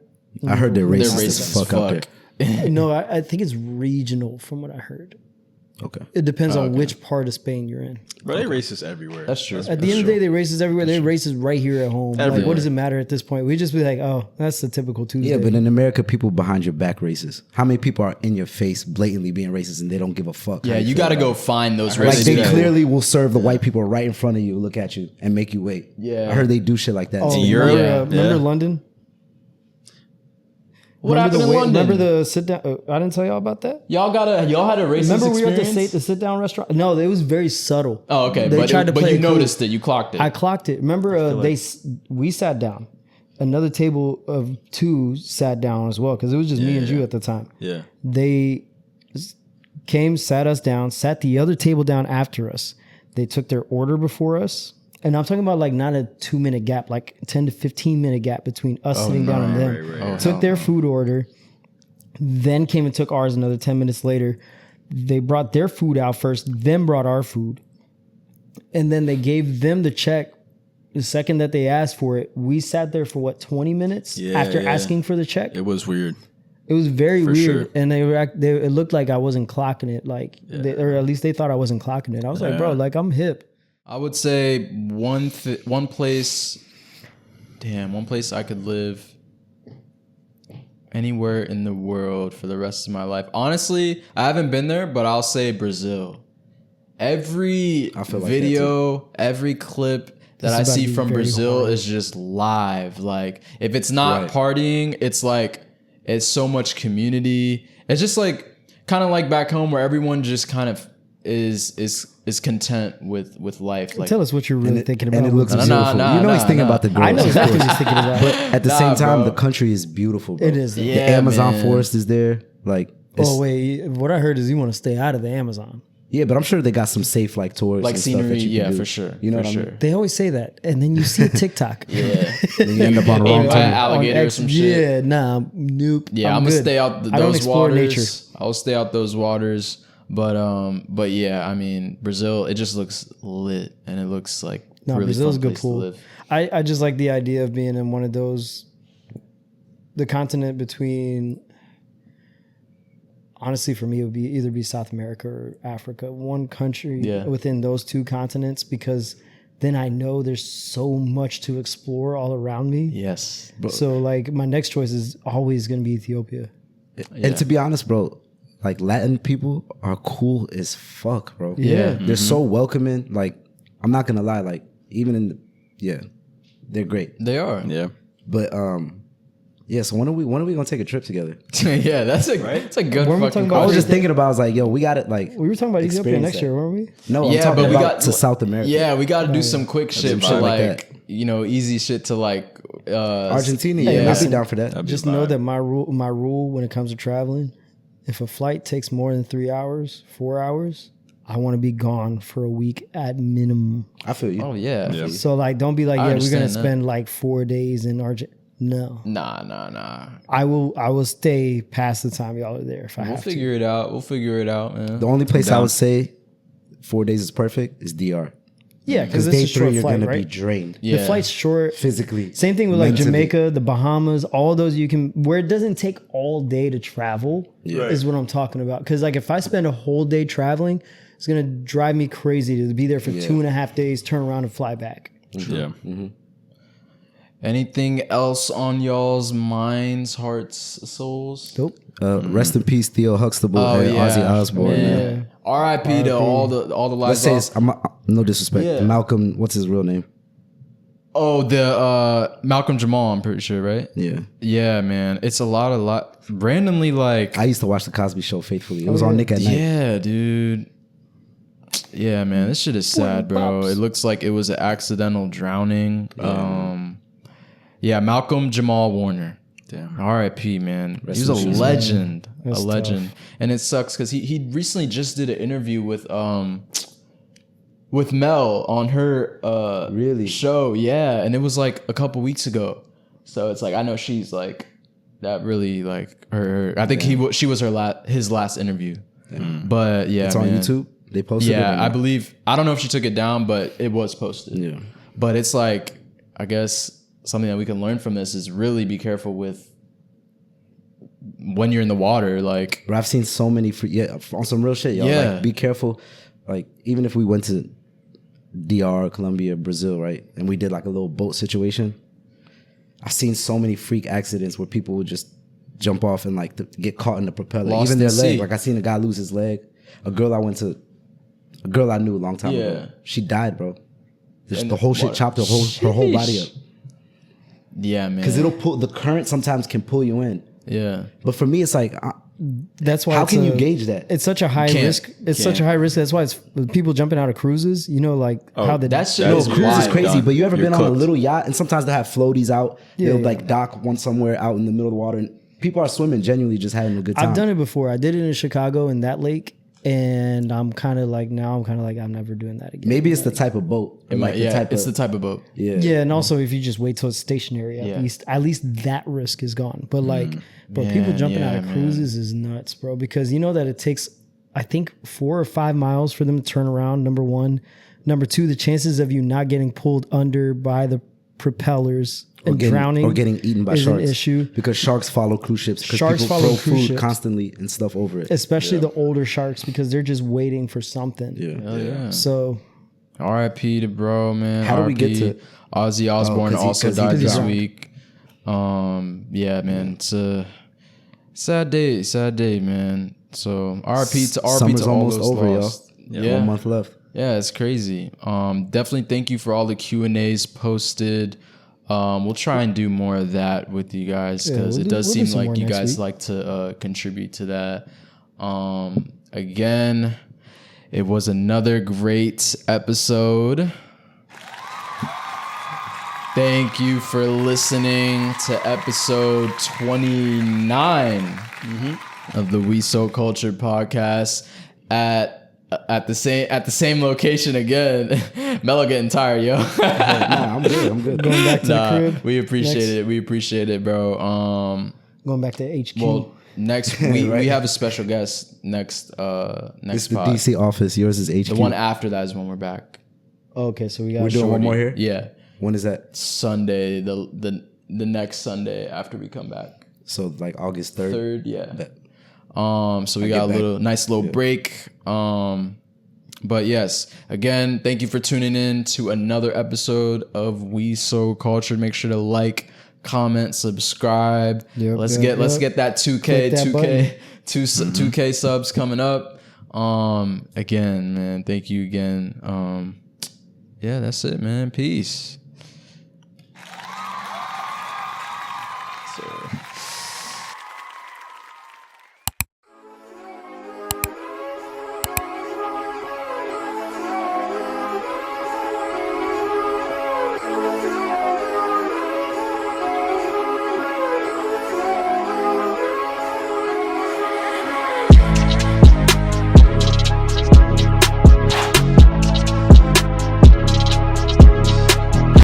I heard they're They're racist, racist as as fuck out there. no, I think it's regional from what I heard. Okay. It depends on which part of Spain you're in. Bro, they racist everywhere. That's true. At the end of the day, they racist everywhere. They're racist right here at home. Like, Everywhere. what does it matter at this point? We just be like, oh, that's the typical Tuesday. Yeah, but in America, people behind your back racist. How many people are in your face blatantly being racist and they don't give a fuck? Yeah, how you feel got to about go it? find those Like racist they people. clearly will serve the white people right in front of you, look at you, and make you wait. Yeah. I heard they do shit like that. Oh, too. Europe? remember, Yeah. remember London? What Remember happened the in wait- London? Remember the sit down? I didn't tell y'all about that. Y'all had a racist Remember we were at experience? the sit down restaurant? No, it was very subtle. Oh, okay. They But tried to play you it cool. noticed it. You clocked it. I clocked it. Remember, we sat down. Another table of two sat down as well because it was just me and you at the time. yeah. They came, sat us down, sat the other table down after us. They took their order before us. And I'm talking about like not a 2-minute gap, like 10 to 15 minute gap between us sitting down and them. Took their food order, then came and took ours another 10 minutes later. They brought their food out first, then brought our food. And then they gave them the check the second that they asked for it. We sat there for 20 minutes after asking for the check? It was weird. It was very weird, sure. and it looked like I wasn't clocking it, like, or at least they thought I wasn't clocking it. I was like, bro, like I'm hip. I would say one place I could live anywhere in the world for the rest of my life. Honestly, I haven't been there, but I'll say Brazil. Every I feel like video, every clip that I about to see be from very Brazil hard. is just live. Like if it's not Right. partying, it's like it's so much community. It's just like kind of like back home where everyone just kind of is content with life. Like Tell us what you're really thinking about. And it looks No, beautiful. no, you know he's no, thinking no. about the girls. I know of exactly course. what he's thinking about. But at the Nah, same time, bro. the country is beautiful, bro. It is. The Yeah, Amazon man. forest is there. Like, it's, Oh wait, what I heard is you want to stay out of the Amazon. yeah, but I'm sure they got some safe like tours, Like and stuff that scenery, you can yeah, do. for sure. You know for what sure. I mean? They always say that, and then you see a TikTok. Yeah. Then you end up on the wrong By tunnel. alligator or X- some shit. Yeah, nah, nope. Yeah, I'm gonna good. stay out I don't those explore waters. nature. I'll stay out those waters. But yeah, I mean, Brazil, it just looks lit, and it looks like No, really Brazil's a fun good place to pool. live. I just like the idea of being in one of those, the continent between, honestly, for me, it would be either be South America or Africa. One country within those two continents, because then I know there's so much to explore all around me. Yes. So like my next choice is always going to be Ethiopia. And to be honest, bro, like Latin people are cool as fuck, bro. Yeah. They're so welcoming. Like, I'm not gonna lie, like even in they're great. They are. Yeah. But yeah, so when are we gonna take a trip together? Yeah, that's a good When we fucking talking I about- was question. just thinking about, I was like, yo, we got it. Like, We were talking about Ethiopia experience next that. year, weren't we? No, I'm Yeah, talking but we about got to South America. Yeah, we got to do some quick shit vibe. to Like like, easy shit to like Argentina. Yeah. Yeah, I'd be listen, down for that. That'd be Just a know vibe. that my rule when it comes to traveling, if a flight takes more than 3 hours, 4 hours, I want to be gone for a week at minimum. I feel you. Oh yeah. Yeah. So like, don't be like, I yeah, we're gonna understand that. spend like 4 days in Argentina. No, Nah. I will stay past the time y'all are there if I We'll have to. figure it out. We'll figure it out, man. The only place I down. would say 4 days is perfect is DR. Yeah, because Because it's day a short 3 you're flight, gonna right? be drained Yeah. The flight's short. physically. Same thing with like mentally. Jamaica, the Bahamas, all those you can, where it doesn't take all day to travel is what I'm talking about. Because like if I spend a whole day traveling, it's going to drive me crazy to be there for 2.5 days, turn around and fly back. Yeah. Anything else on y'all's minds, hearts, souls? Nope. Rest in peace, Theo Huxtable and Ozzy Osbourne. Man. R.I.P. to all the Let's lives. say it's, no disrespect. Yeah. Malcolm, what's his real name? Oh, the Malcolm Jamal, I'm pretty sure, right? Yeah. Yeah, man. It's a lot randomly like I used to watch the Cosby Show faithfully. It was on Nick at Night. yeah, dude. Yeah, man. This shit is sad, bro. It looks like it was an accidental drowning. Yeah, Malcolm Jamal Warner. Damn. R.I.P. man. He was a legend. That's a legend. And it sucks because he recently just did an interview with Mel on her Really? show. Yeah. And it was like a couple weeks ago. So it's like I know she's like that really like her I think she was his last interview. But yeah. It's on man. YouTube. They posted it. Yeah, or I not? believe I don't know if she took it down, but it was posted. Yeah. But it's like I guess something that we can learn from this is really be careful with when you're in the water. Like, But I've seen so many on some real shit, y'all. Yeah. Like, be careful. Like, even if we went to DR, Colombia, Brazil, right? And we did like a little boat situation. I've seen so many freak accidents where people would just jump off and like get caught in the propeller. Lost Even their at leg. sea. Like I seen a guy lose his leg. A girl I knew a long time Yeah. ago. She died, bro. In The whole shit water. chopped her whole body up. yeah, man. Because it'll pull, the current sometimes can pull you in. Yeah. But for me, it's like, That's why how it's can you gauge that? It's such a high Can't. risk. It's such a high risk. That's why it's people jumping out of cruises. You know, like how the that shit That is is Cruise is wild. crazy, done. but you ever You're been on a cooked. little yacht and sometimes they have floaties out. Yeah, They'll yeah. like dock one somewhere out in the middle of the water and people are swimming genuinely just having a good time. I've done it before. I did it in Chicago in that lake, and I'm kind of like I'm never doing that again. Maybe it's the type of boat. It might- the yeah, type it's of, the type of boat. Yeah, and also if you just wait till it's stationary, Yeah. at least that risk is gone. But like, bro, people Man, jumping out yeah, of man. cruises is nuts, bro. Because you know that it takes, I think, 4 or 5 miles for them to turn around. Number one, number two, the chances of you not getting pulled under by the propellers and drowning or getting eaten by is sharks. an issue. Because sharks follow cruise ships. Because Sharks people follow throw cruise food ships. constantly and stuff over it. Especially the older sharks because they're just waiting for something. Yeah. So R.I.P. to bro, man. How do we get R.I.P. to- Ozzy Osbourne 'cause he- also 'cause he died this drowned. week. Yeah, man. It's a sad day, man. So R.I.P. to Summer's all almost those over, lost. y'all. Yeah. 1 month left. Yeah, it's crazy. Definitely thank you for all the Q&As posted. We'll try and do more of that with you guys because we'll it do- does we'll do seem some like more you next guys week. like to contribute to that. Again, it was another great episode. Thank you for listening to episode 29 of the WeSoCultured podcast at the same location again. Melo getting tired, yo. Nah, I'm good. I'm good. going back to the crib. We appreciate next. it. We appreciate it, bro. Going back to HQ. Well, next we have a special guest next It's the pod. DC office. Yours is HQ. The one after that is when we're back. Okay, so we got. We're doing one more here. Yeah, When is that? Sunday. The next Sunday after we come back. So like August 3rd. Third, yeah. Bet. So we got a nice little break. But yes, again, thank you for tuning in to another episode of We So Cultured. Make sure to like, comment, subscribe. Let's get that 2K subs coming up. Again, man, thank you again. Yeah, that's it, man. Peace.